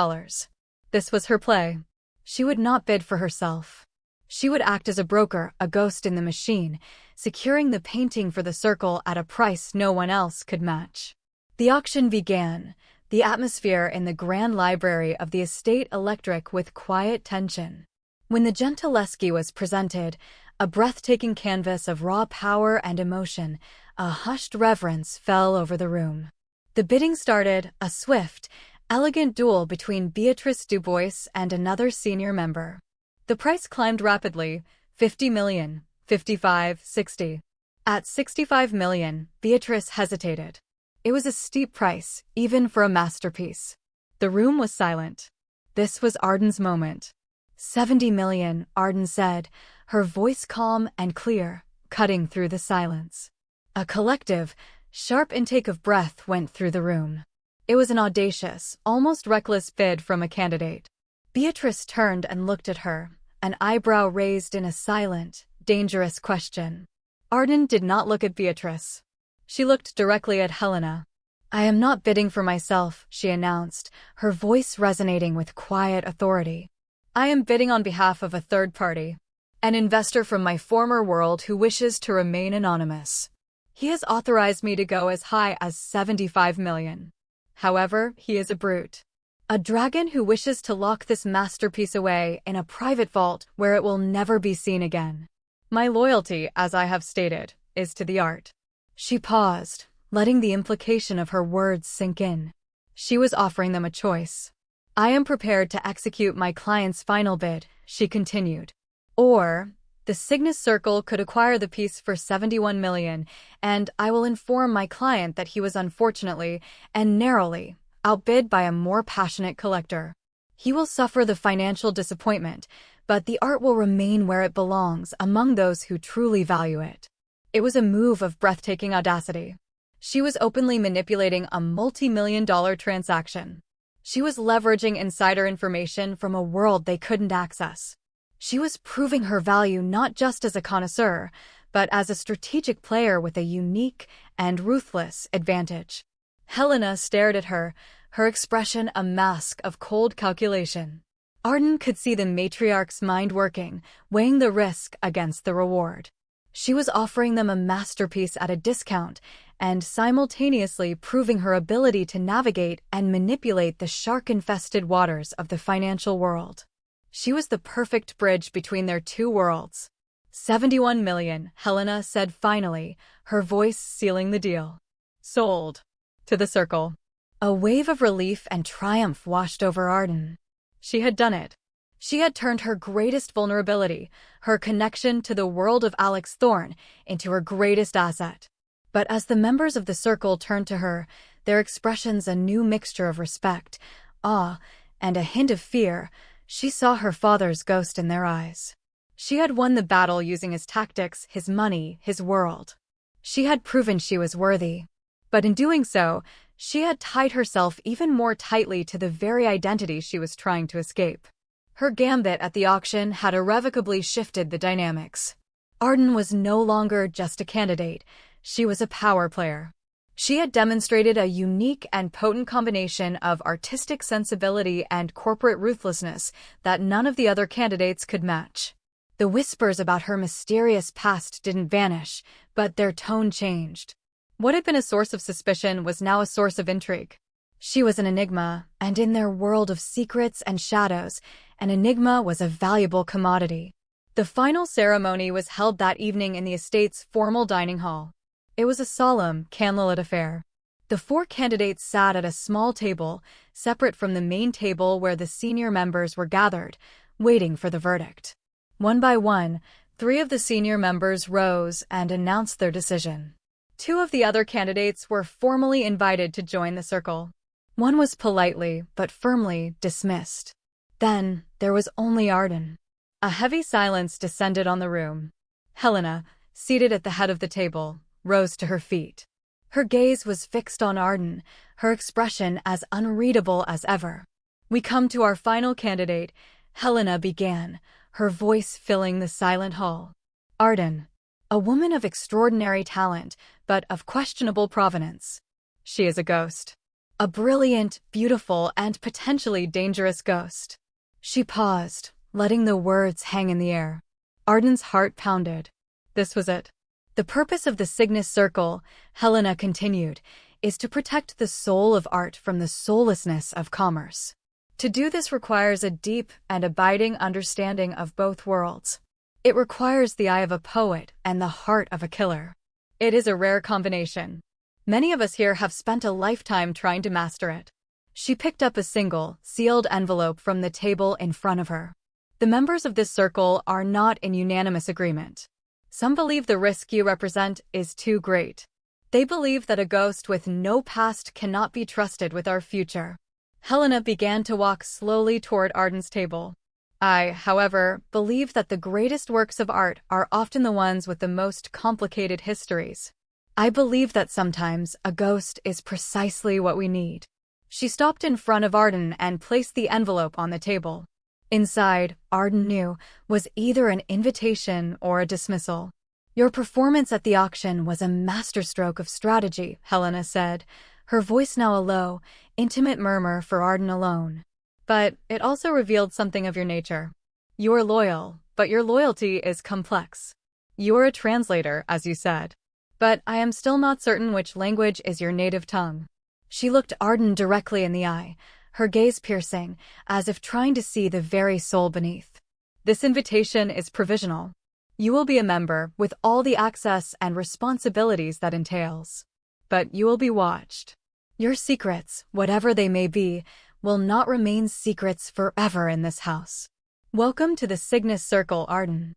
This was her play. She would not bid for herself. She would act as a broker, a ghost in the machine, securing the painting for the circle at a price no one else could match. The auction began, the atmosphere in the grand library of the estate electric with quiet tension. When the Gentileschi was presented, a breathtaking canvas of raw power and emotion, a hushed reverence fell over the room. The bidding started, a swift, elegant duel between Beatrice Dubois and another senior member. The price climbed rapidly, 50 million, 55, 60. At 65 million, Beatrice hesitated. It was a steep price, even for a masterpiece. The room was silent. This was Arden's moment. 70 million, Arden said, her voice calm and clear, cutting through the silence. A collective, sharp intake of breath went through the room. It was an audacious, almost reckless bid from a candidate. Beatrice turned and looked at her, an eyebrow raised in a silent, dangerous question. Arden did not look at Beatrice. She looked directly at Helena. "I am not bidding for myself," she announced, her voice resonating with quiet authority. "I am bidding on behalf of a third party, an investor from my former world who wishes to remain anonymous. He has authorized me to go as high as 75 million. However, he is a brute. A dragon who wishes to lock this masterpiece away in a private vault where it will never be seen again. My loyalty, as I have stated, is to the art." She paused, letting the implication of her words sink in. She was offering them a choice. "I am prepared to execute my client's final bid," she continued. "Or, the Cygnus Circle could acquire the piece for 71 million, and I will inform my client that he was unfortunately, and narrowly, outbid by a more passionate collector. He will suffer the financial disappointment, but the art will remain where it belongs among those who truly value it." It was a move of breathtaking audacity. She was openly manipulating a multi-million-dollar transaction. She was leveraging insider information from a world they couldn't access. She was proving her value not just as a connoisseur, but as a strategic player with a unique and ruthless advantage. Helena stared at her, her expression a mask of cold calculation. Arden could see the matriarch's mind working, weighing the risk against the reward. She was offering them a masterpiece at a discount and simultaneously proving her ability to navigate and manipulate the shark-infested waters of the financial world. She was the perfect bridge between their two worlds. 71 million, Helena said finally, her voice sealing the deal. "Sold." To the Circle. A wave of relief and triumph washed over Arden. She had done it. She had turned her greatest vulnerability, her connection to the world of Alex Thorne, into her greatest asset. But as the members of the Circle turned to her, their expressions a new mixture of respect, awe, and a hint of fear, she saw her father's ghost in their eyes. She had won the battle using his tactics, his money, his world. She had proven she was worthy. But in doing so, she had tied herself even more tightly to the very identity she was trying to escape. Her gambit at the auction had irrevocably shifted the dynamics. Arden was no longer just a candidate, she was a power player. She had demonstrated a unique and potent combination of artistic sensibility and corporate ruthlessness that none of the other candidates could match. The whispers about her mysterious past didn't vanish, but their tone changed. What had been a source of suspicion was now a source of intrigue. She was an enigma, and in their world of secrets and shadows, an enigma was a valuable commodity. The final ceremony was held that evening in the estate's formal dining hall. It was a solemn, candlelit affair. The four candidates sat at a small table, separate from the main table where the senior members were gathered, waiting for the verdict. One by one, 3 of the senior members rose and announced their decision. 2 of the other candidates were formally invited to join the circle. One was politely, but firmly, dismissed. Then, there was only Arden. A heavy silence descended on the room. Helena, seated at the head of the table, rose to her feet. Her gaze was fixed on Arden, her expression as unreadable as ever. "We come to our final candidate," Helena began, her voice filling the silent hall. "Arden. A woman of extraordinary talent, but of questionable provenance. She is a ghost. A brilliant, beautiful, and potentially dangerous ghost." She paused, letting the words hang in the air. Arden's heart pounded. This was it. The purpose of the Cygnus Circle, Helena continued, is to protect the soul of art from the soullessness of commerce. To do this requires a deep and abiding understanding of both worlds. It requires the eye of a poet and the heart of a killer. It is a rare combination. Many of us here have spent a lifetime trying to master it. She picked up a single, sealed envelope from the table in front of her. The members of this circle are not in unanimous agreement. Some believe the risk you represent is too great. They believe that a ghost with no past cannot be trusted with our future. Helena began to walk slowly toward Arden's table. I, however, believe that the greatest works of art are often the ones with the most complicated histories. I believe that sometimes a ghost is precisely what we need. She stopped in front of Arden and placed the envelope on the table. Inside, Arden knew, was either an invitation or a dismissal. Your performance at the auction was a masterstroke of strategy, Helena said, her voice now a low, intimate murmur for Arden alone. But it also revealed something of your nature. You are loyal, but your loyalty is complex. You are a translator, as you said. But I am still not certain which language is your native tongue. She looked Arden directly in the eye, her gaze piercing, as if trying to see the very soul beneath. This invitation is provisional. You will be a member with all the access and responsibilities that entails. But you will be watched. Your secrets, whatever they may be, will not remain secrets forever in this house. Welcome to the Cygnus Circle, Arden.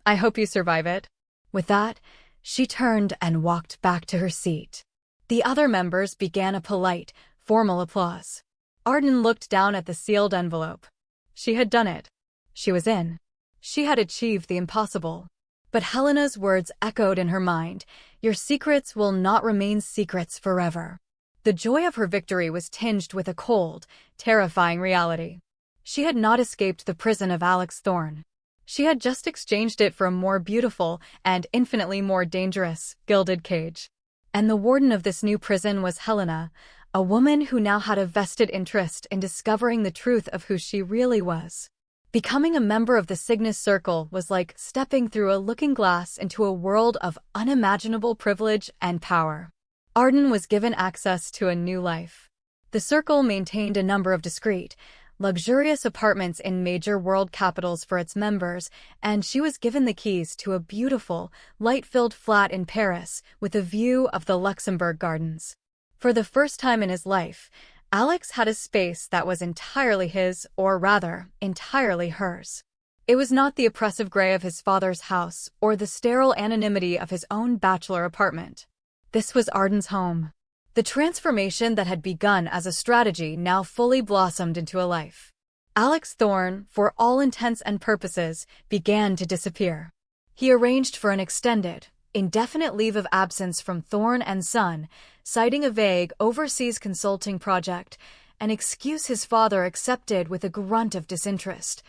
I hope you survive it. With that, she turned and walked back to her seat. The other members began a polite, formal applause. Arden looked down at the sealed envelope. She had done it. She was in. She had achieved the impossible. But Helena's words echoed in her mind, your secrets will not remain secrets forever. The joy of her victory was tinged with a cold, terrifying reality. She had not escaped the prison of Alex Thorne. She had just exchanged it for a more beautiful and infinitely more dangerous, gilded cage. And the warden of this new prison was Helena, a woman who now had a vested interest in discovering the truth of who she really was. Becoming a member of the Cygnus Circle was like stepping through a looking glass into a world of unimaginable privilege and power. Arden was given access to a new life. The Circle maintained a number of discreet, luxurious apartments in major world capitals for its members, and she was given the keys to a beautiful, light-filled flat in Paris with a view of the Luxembourg Gardens. For the first time in his life, Alex had a space that was entirely his, or rather, entirely hers. It was not the oppressive gray of his father's house or the sterile anonymity of his own bachelor apartment. This was Arden's home. The transformation that had begun as a strategy now fully blossomed into a life. Alex Thorne, for all intents and purposes, began to disappear. He arranged for an extended, indefinite leave of absence from Thorne and Son, citing a vague overseas consulting project, an excuse his father accepted with a grunt of disinterest,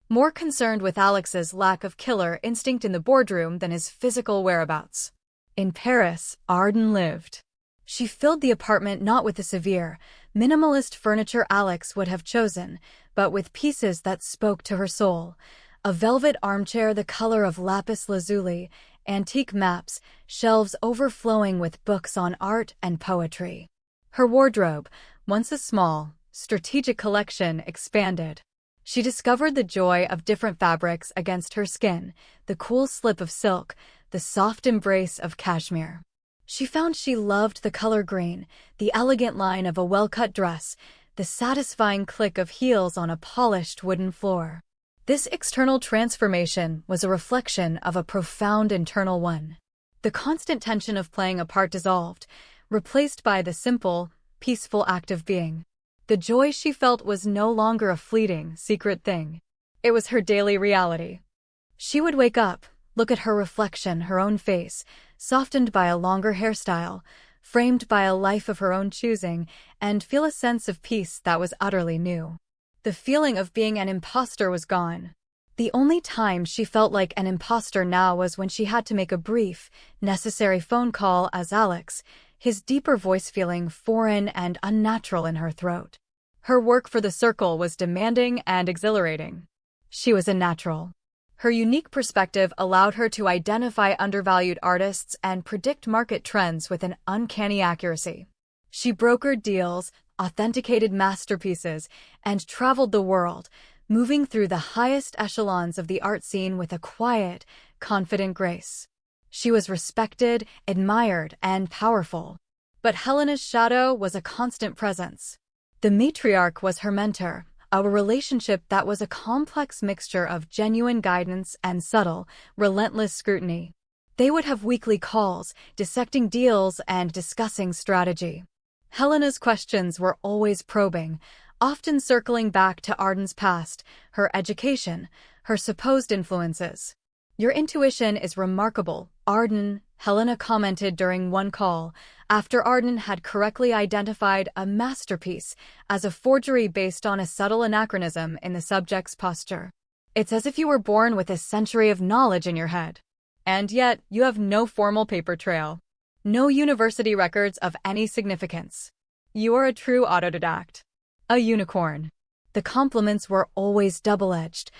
more concerned with Alex's lack of killer instinct in the boardroom than his physical whereabouts. In Paris, Arden lived. She filled the apartment not with the severe, minimalist furniture Alex would have chosen, but with pieces that spoke to her soul. A velvet armchair the color of lapis lazuli, antique maps, shelves overflowing with books on art and poetry. Her wardrobe, once a small, strategic collection, expanded. She discovered the joy of different fabrics against her skin, the cool slip of silk, the soft embrace of cashmere. She found she loved the color green, the elegant line of a well-cut dress, the satisfying click of heels on a polished wooden floor. This external transformation was a reflection of a profound internal one. The constant tension of playing a part dissolved, replaced by the simple, peaceful act of being. The joy she felt was no longer a fleeting, secret thing. It was her daily reality. She would wake up, look at her reflection, her own face, softened by a longer hairstyle, framed by a life of her own choosing, and feel a sense of peace that was utterly new. The feeling of being an imposter was gone. The only time she felt like an imposter now was when she had to make a brief, necessary phone call as Alex, his deeper voice feeling foreign and unnatural in her throat. Her work for the Circle was demanding and exhilarating. She was a natural. Her unique perspective allowed her to identify undervalued artists and predict market trends with an uncanny accuracy. She brokered deals, authenticated masterpieces, and traveled the world, moving through the highest echelons of the art scene with a quiet, confident grace. She was respected, admired, and powerful. But Helena's shadow was a constant presence. The matriarch was her mentor, a relationship that was a complex mixture of genuine guidance and subtle, relentless scrutiny. They would have weekly calls, dissecting deals and discussing strategy. Helena's questions were always probing, often circling back to Arden's past, her education, her supposed influences. "Your intuition is remarkable, Arden," Helena commented during one call, after Arden had correctly identified a masterpiece as a forgery based on a subtle anachronism in the subject's posture. "It's as if you were born with a century of knowledge in your head. And yet, you have no formal paper trail. No university records of any significance. You are a true autodidact. A unicorn." The compliments were always double-edged,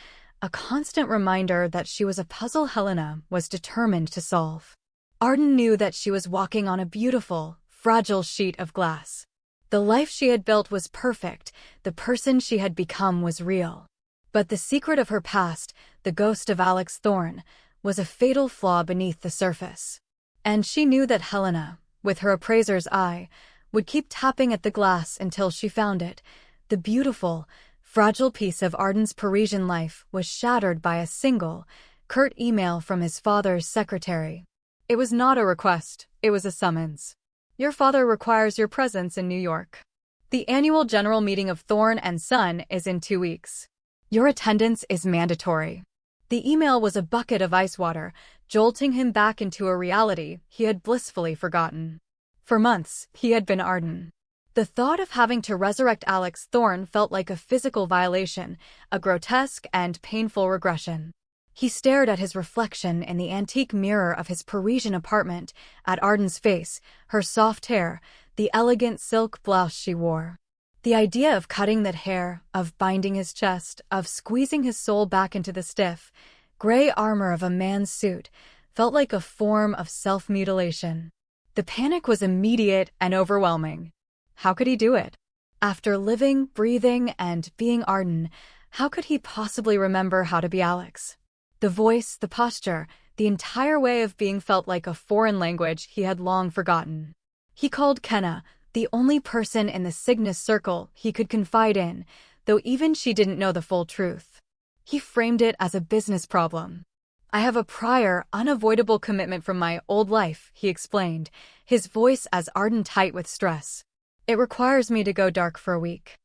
a constant reminder that she was a puzzle Helena was determined to solve. Arden knew that she was walking on a beautiful, fragile sheet of glass. The life she had built was perfect, the person she had become was real. But the secret of her past, the ghost of Alex Thorne, was a fatal flaw beneath the surface. And she knew that Helena, with her appraiser's eye, would keep tapping at the glass until she found it. The beautiful, fragile piece of Arden's Parisian life was shattered by a single, curt email from his father's secretary. It was not a request, it was a summons. "Your father requires your presence in New York. The annual general meeting of Thorne and Son is in 2 weeks. Your attendance is mandatory." The email was a bucket of ice water, jolting him back into a reality he had blissfully forgotten. For months, he had been Arden. The thought of having to resurrect Alex Thorne felt like a physical violation, a grotesque and painful regression. He stared at his reflection in the antique mirror of his Parisian apartment, at Arden's face, her soft hair, the elegant silk blouse she wore. The idea of cutting that hair, of binding his chest, of squeezing his soul back into the stiff, gray armor of a man's suit, felt like a form of self-mutilation. The panic was immediate and overwhelming. How could he do it? After living, breathing, and being Arden, how could he possibly remember how to be Alex? The voice, the posture, the entire way of being felt like a foreign language he had long forgotten. He called Kenna, the only person in the Cygnus circle he could confide in, though even she didn't know the full truth. He framed it as a business problem. "I have a prior, unavoidable commitment from my old life," he explained, his voice as Arden tight with stress. "It requires me to go dark for a week.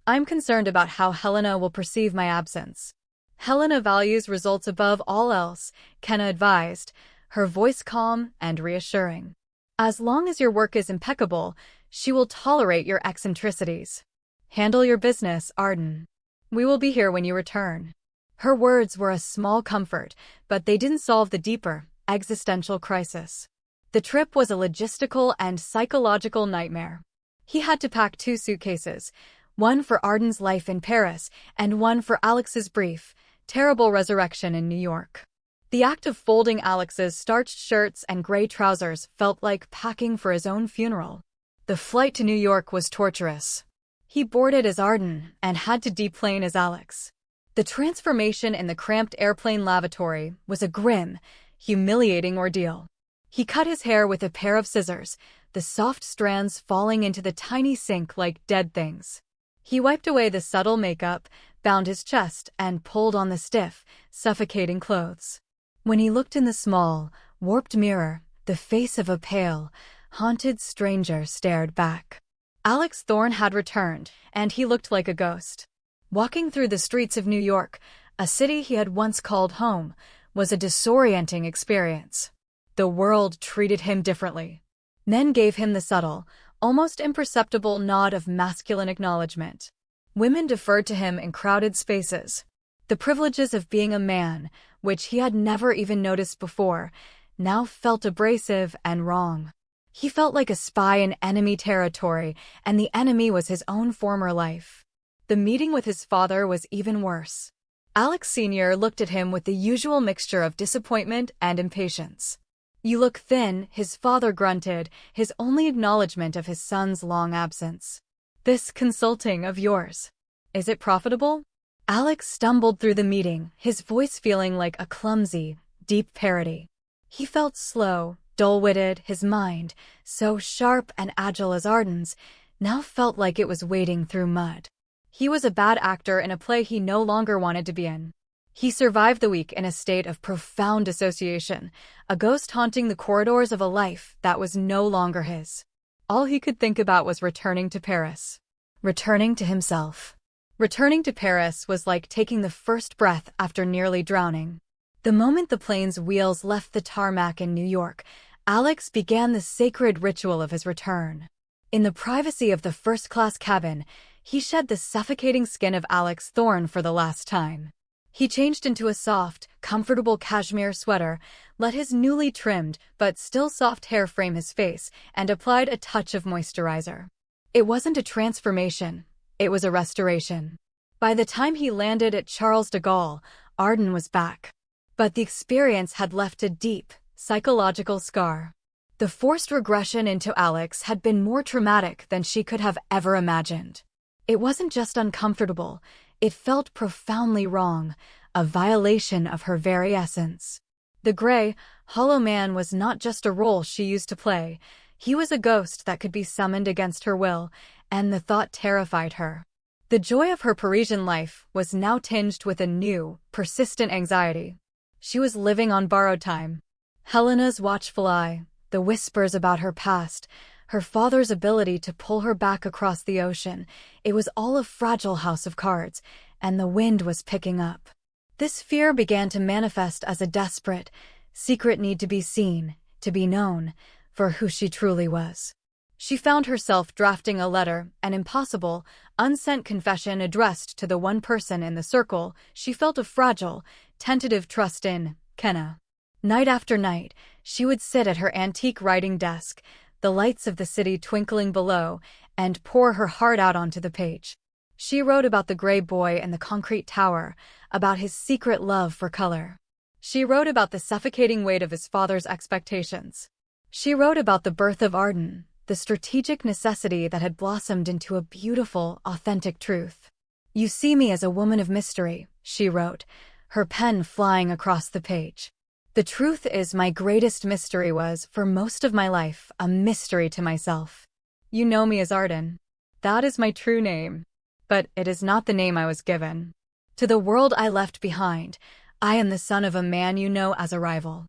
I'm concerned about how Helena will perceive my absence." "Helena values results above all else," Kenna advised, her voice calm and reassuring. "As long as your work is impeccable, she will tolerate your eccentricities. Handle your business, Arden. We will be here when you return." Her words were a small comfort, but they didn't solve the deeper, existential crisis. The trip was a logistical and psychological nightmare. He had to pack 2 suitcases, one for Arden's life in Paris and one for Alex's brief, terrible resurrection in New York. The act of folding Alex's starched shirts and gray trousers felt like packing for his own funeral. The flight to New York was torturous. He boarded as Arden and had to deplane as Alex. The transformation in the cramped airplane lavatory was a grim, humiliating ordeal. He cut his hair with a pair of scissors, the soft strands falling into the tiny sink like dead things. He wiped away the subtle makeup, bound his chest, and pulled on the stiff, suffocating clothes. When he looked in the small, warped mirror, the face of a pale, haunted stranger stared back. Alex Thorne had returned, and he looked like a ghost. Walking through the streets of New York, a city he had once called home, was a disorienting experience. The world treated him differently. Men gave him the subtle, almost imperceptible nod of masculine acknowledgement. Women deferred to him in crowded spaces. The privileges of being a man, which he had never even noticed before, now felt abrasive and wrong. He felt like a spy in enemy territory, and the enemy was his own former life. The meeting with his father was even worse. Alex Sr. looked at him with the usual mixture of disappointment and impatience. "You look thin," his father grunted, his only acknowledgement of his son's long absence. "This consulting of yours, is it profitable?" Alex stumbled through the meeting, his voice feeling like a clumsy, deep parody. He felt slow, dull-witted, his mind, so sharp and agile as Arden's, now felt like it was wading through mud. He was a bad actor in a play he no longer wanted to be in. He survived the week in a state of profound dissociation, a ghost haunting the corridors of a life that was no longer his. All he could think about was returning to Paris. Returning to himself. Returning to Paris was like taking the first breath after nearly drowning. The moment the plane's wheels left the tarmac in New York, Alex began the sacred ritual of his return. In the privacy of the first-class cabin, he shed the suffocating skin of Alex Thorne for the last time. He changed into a soft, comfortable cashmere sweater, let his newly trimmed but still soft hair frame his face, and applied a touch of moisturizer. It wasn't a transformation, it was a restoration. By the time he landed at Charles de Gaulle, Arden was back. But the experience had left a deep, psychological scar. The forced regression into Alex had been more traumatic than she could have ever imagined. It wasn't just uncomfortable, it felt profoundly wrong, a violation of her very essence. The gray, hollow man was not just a role she used to play, he was a ghost that could be summoned against her will, and the thought terrified her. The joy of her Parisian life was now tinged with a new, persistent anxiety. She was living on borrowed time. Helena's watchful eye, the whispers about her past, her father's ability to pull her back across the ocean, it was all a fragile house of cards, and the wind was picking up. This fear began to manifest as a desperate, secret need to be seen, to be known, for who she truly was. She found herself drafting a letter, an impossible, unsent confession addressed to the one person in the circle she felt a fragile, tentative trust in, Kenna. Night after night, she would sit at her antique writing desk, the lights of the city twinkling below, and pour her heart out onto the page. She wrote about the gray boy in the concrete tower, about his secret love for color. She wrote about the suffocating weight of his father's expectations. She wrote about the birth of Arden, the strategic necessity that had blossomed into a beautiful, authentic truth. "You see me as a woman of mystery," she wrote, her pen flying across the page. "The truth is my greatest mystery was, for most of my life, a mystery to myself. You know me as Arden. That is my true name. But it is not the name I was given. To the world I left behind, I am the son of a man you know as a rival.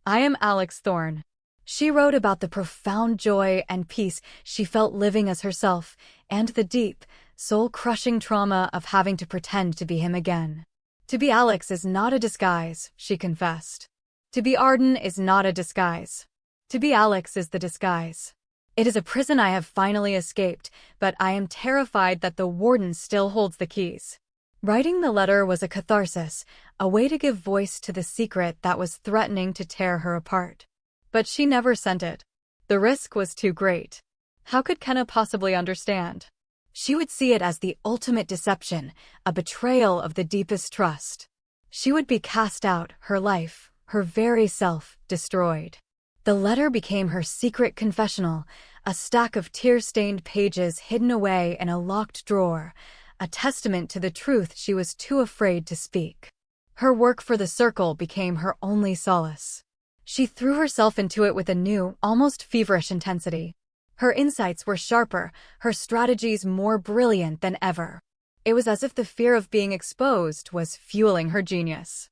I am Alex Thorne." She wrote about the profound joy and peace she felt living as herself, and the deep, soul-crushing trauma of having to pretend to be him again. "To be Alex is not a disguise," she confessed. "To be Arden is not a disguise. To be Alex is the disguise. It is a prison I have finally escaped, but I am terrified that the warden still holds the keys." Writing the letter was a catharsis, a way to give voice to the secret that was threatening to tear her apart. But she never sent it. The risk was too great. How could Kenna possibly understand? She would see it as the ultimate deception, a betrayal of the deepest trust. She would be cast out, her life, her very self, destroyed. The letter became her secret confessional, a stack of tear-stained pages hidden away in a locked drawer, a testament to the truth she was too afraid to speak. Her work for the Circle became her only solace. She threw herself into it with a new, almost feverish intensity. Her insights were sharper, her strategies more brilliant than ever. It was as if the fear of being exposed was fueling her genius.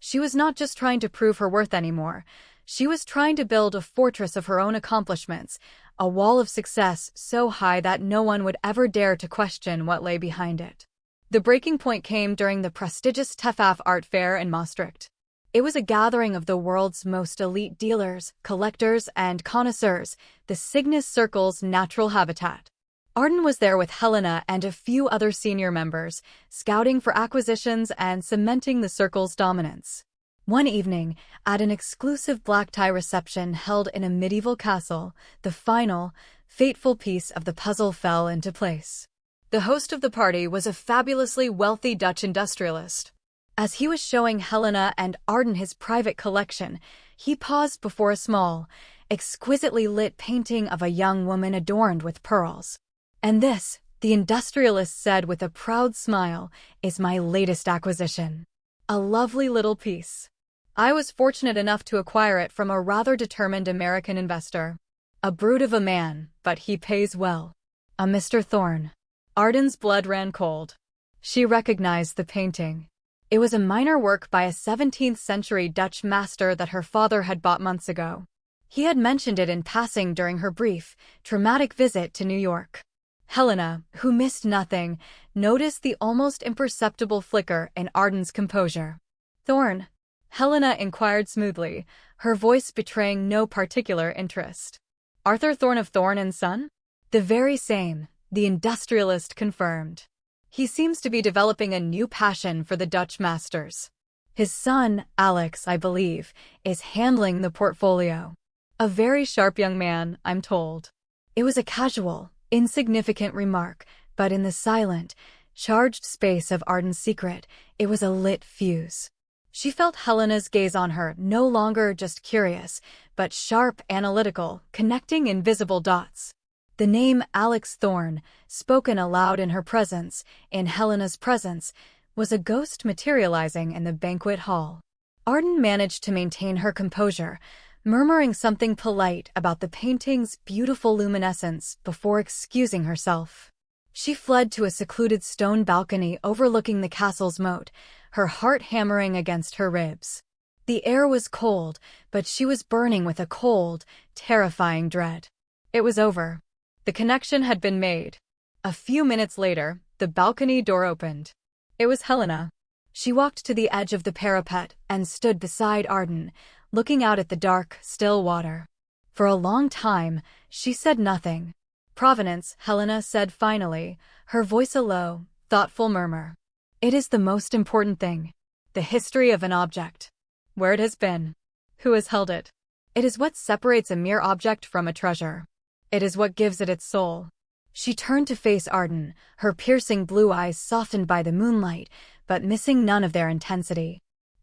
She was not just trying to prove her worth anymore. She was trying to build a fortress of her own accomplishments, a wall of success so high that no one would ever dare to question what lay behind it. The breaking point came during the prestigious TEFAF art fair in Maastricht. It was a gathering of the world's most elite dealers, collectors, and connoisseurs, the Cygnus Circle's natural habitat. Arden was there with Helena and a few other senior members, scouting for acquisitions and cementing the Circle's dominance. One evening, at an exclusive black tie reception held in a medieval castle, the final, fateful piece of the puzzle fell into place. The host of the party was a fabulously wealthy Dutch industrialist. As he was showing Helena and Arden his private collection, he paused before a small, exquisitely lit painting of a young woman adorned with pearls. "And this," the industrialist said with a proud smile, "is my latest acquisition. A lovely little piece. I was fortunate enough to acquire it from a rather determined American investor. A brute of a man, but he pays well. A Mr. Thorne." Arden's blood ran cold. She recognized the painting. It was a minor work by a 17th-century Dutch master that her father had bought months ago. He had mentioned it in passing during her brief, traumatic visit to New York. Helena, who missed nothing, noticed the almost imperceptible flicker in Arden's composure. "Thorne?" Helena inquired smoothly, her voice betraying no particular interest. "Arthur Thorne of Thorne and Son?" "The very same," the industrialist confirmed. "He seems to be developing a new passion for the Dutch masters. His son, Alex, I believe, is handling the portfolio. A very sharp young man, I'm told." It was a casual, insignificant remark, but in the silent, charged space of Arden's secret, it was a lit fuse. She felt Helena's gaze on her, no longer just curious, but sharp, analytical, connecting invisible dots. The name Alex Thorne, spoken aloud in her presence, in Helena's presence, was a ghost materializing in the banquet hall. Arden managed to maintain her composure, murmuring something polite about the painting's beautiful luminescence before excusing herself. She fled to a secluded stone balcony overlooking the castle's moat, her heart hammering against her ribs. The air was cold, but she was burning with a cold, terrifying dread. It was over. The connection had been made. A few minutes later, the balcony door opened. It was Helena. She walked to the edge of the parapet and stood beside Arden, looking out at the dark, still water. For a long time, she said nothing. "Provenance," Helena said finally, her voice a low, thoughtful murmur. "It is the most important thing. The history of an object. Where it has been. Who has held it. It is what separates a mere object from a treasure. It is what gives it its soul." She turned to face Arden, her piercing blue eyes softened by the moonlight, but missing none of their intensity.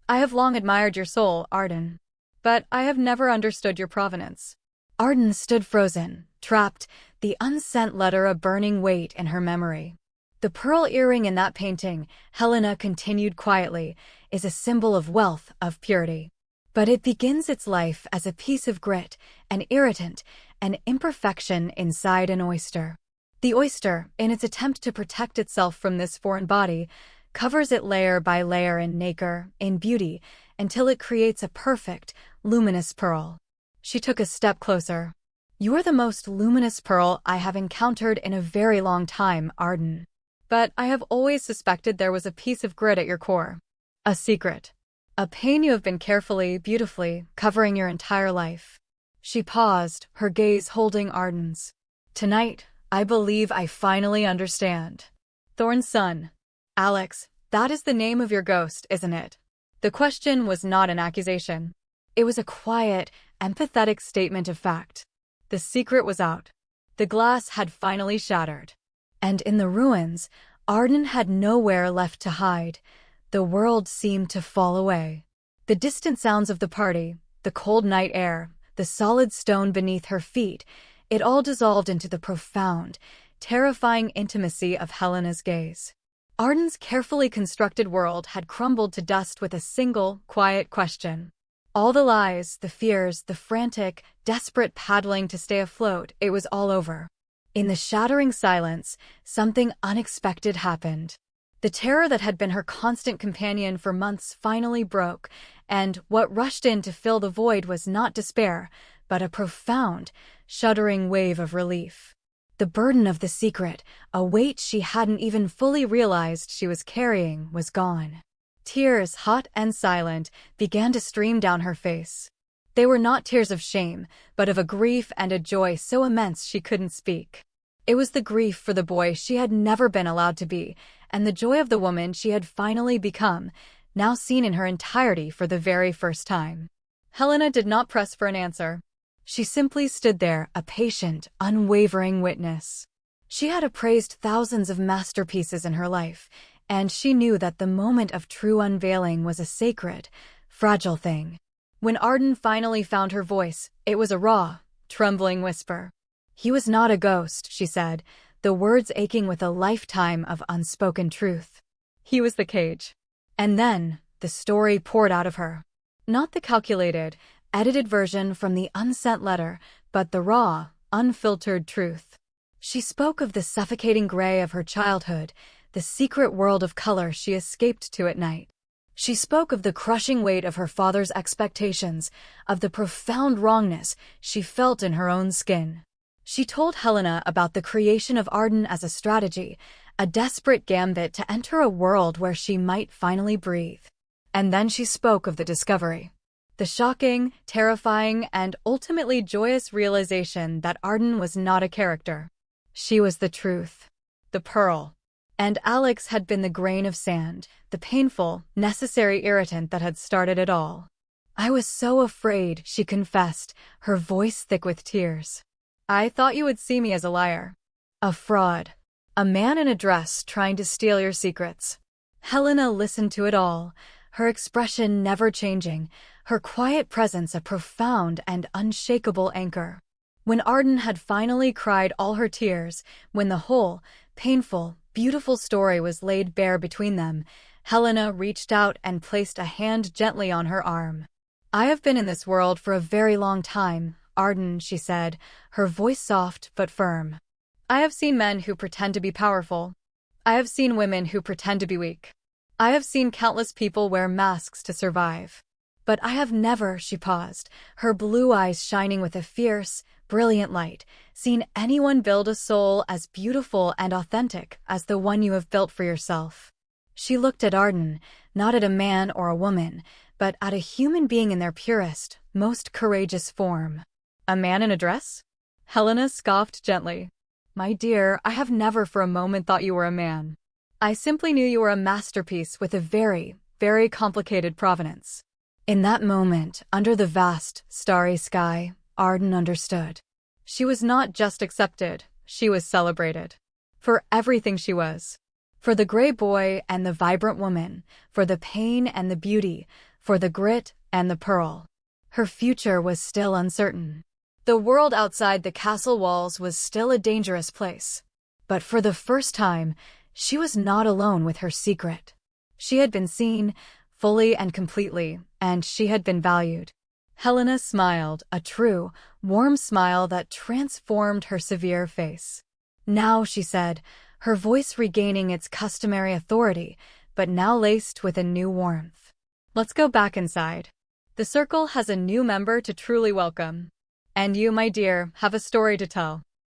"I have long admired your soul, Arden. But I have never understood your provenance." Arden stood frozen, trapped, the unsent letter a burning weight in her memory. "The pearl earring in that painting," Helena continued quietly, "is a symbol of wealth, of purity. But it begins its life as a piece of grit, an irritant, an imperfection inside an oyster. The oyster, in its attempt to protect itself from this foreign body, covers it layer by layer in nacre, in beauty, until it creates a perfect, luminous pearl." She took a step closer. "You are the most luminous pearl I have encountered in a very long time, Arden. But I have always suspected there was a piece of grit at your core. A secret. A pain you have been carefully, beautifully, covering your entire life." She paused, her gaze holding Arden's. "Tonight, I believe I finally understand. Thorne's son. Alex, that is the name of your ghost, isn't it?" The question was not an accusation. It was a quiet, empathetic statement of fact. The secret was out. The glass had finally shattered. And in the ruins, Arden had nowhere left to hide. The world seemed to fall away. The distant sounds of the party, the cold night air, the solid stone beneath her feet, it all dissolved into the profound, terrifying intimacy of Helena's gaze. Arden's carefully constructed world had crumbled to dust with a single, quiet question. All the lies, the fears, the frantic, desperate paddling to stay afloat, it was all over. In the shattering silence, something unexpected happened. The terror that had been her constant companion for months finally broke, and what rushed in to fill the void was not despair, but a profound, shuddering wave of relief. The burden of the secret, a weight she hadn't even fully realized she was carrying, was gone. Tears, hot and silent, began to stream down her face. They were not tears of shame, but of a grief and a joy so immense she couldn't speak. It was the grief for the boy she had never been allowed to be, and the joy of the woman she had finally become, now seen in her entirety for the very first time. Helena did not press for an answer. She simply stood there, a patient, unwavering witness. She had appraised thousands of masterpieces in her life, and she knew that the moment of true unveiling was a sacred, fragile thing. When Arden finally found her voice, it was a raw, trembling whisper. "He was not a ghost," she said, the words aching with a lifetime of unspoken truth. "He was the cage." And then, the story poured out of her. Not the calculated, edited version from the unsent letter, but the raw, unfiltered truth. She spoke of the suffocating gray of her childhood, the secret world of color she escaped to at night. She spoke of the crushing weight of her father's expectations, of the profound wrongness she felt in her own skin. She told Helena about the creation of Arden as a strategy, a desperate gambit to enter a world where she might finally breathe. And then she spoke of the discovery. The shocking, terrifying, and ultimately joyous realization that Arden was not a character. She was the truth. The pearl. And Alex had been the grain of sand, the painful, necessary irritant that had started it all. I was so afraid, she confessed, her voice thick with tears. I thought you would see me as a liar. A fraud. A man in a dress trying to steal your secrets. Helena listened to it all, her expression never changing, her quiet presence a profound and unshakable anchor. When Arden had finally cried all her tears, when the whole, painful, beautiful story was laid bare between them, Helena reached out and placed a hand gently on her arm. I have been in this world for a very long time, Arden, she said, her voice soft but firm. I have seen men who pretend to be powerful. I have seen women who pretend to be weak. I have seen countless people wear masks to survive. But I have never, she paused, her blue eyes shining with a fierce, brilliant light, seen anyone build a soul as beautiful and authentic as the one you have built for yourself. She looked at Arden, not at a man or a woman, but at a human being in their purest, most courageous form. A man in a dress? Helena scoffed gently. My dear, I have never for a moment thought you were a man. I simply knew you were a masterpiece with a very, very complicated provenance. In that moment, under the vast, starry sky, Arden understood. She was not just accepted, she was celebrated. For everything she was. For the gray boy and the vibrant woman, for the pain and the beauty, for the grit and the pearl. Her future was still uncertain. The world outside the castle walls was still a dangerous place. But for the first time, she was not alone with her secret. She had been seen, fully and completely, and she had been valued. Helena smiled, a true, warm smile that transformed her severe face. Now, she said, her voice regaining its customary authority, but now laced with a new warmth. Let's go back inside. The circle has a new member to truly welcome. And you, my dear, have a story to tell.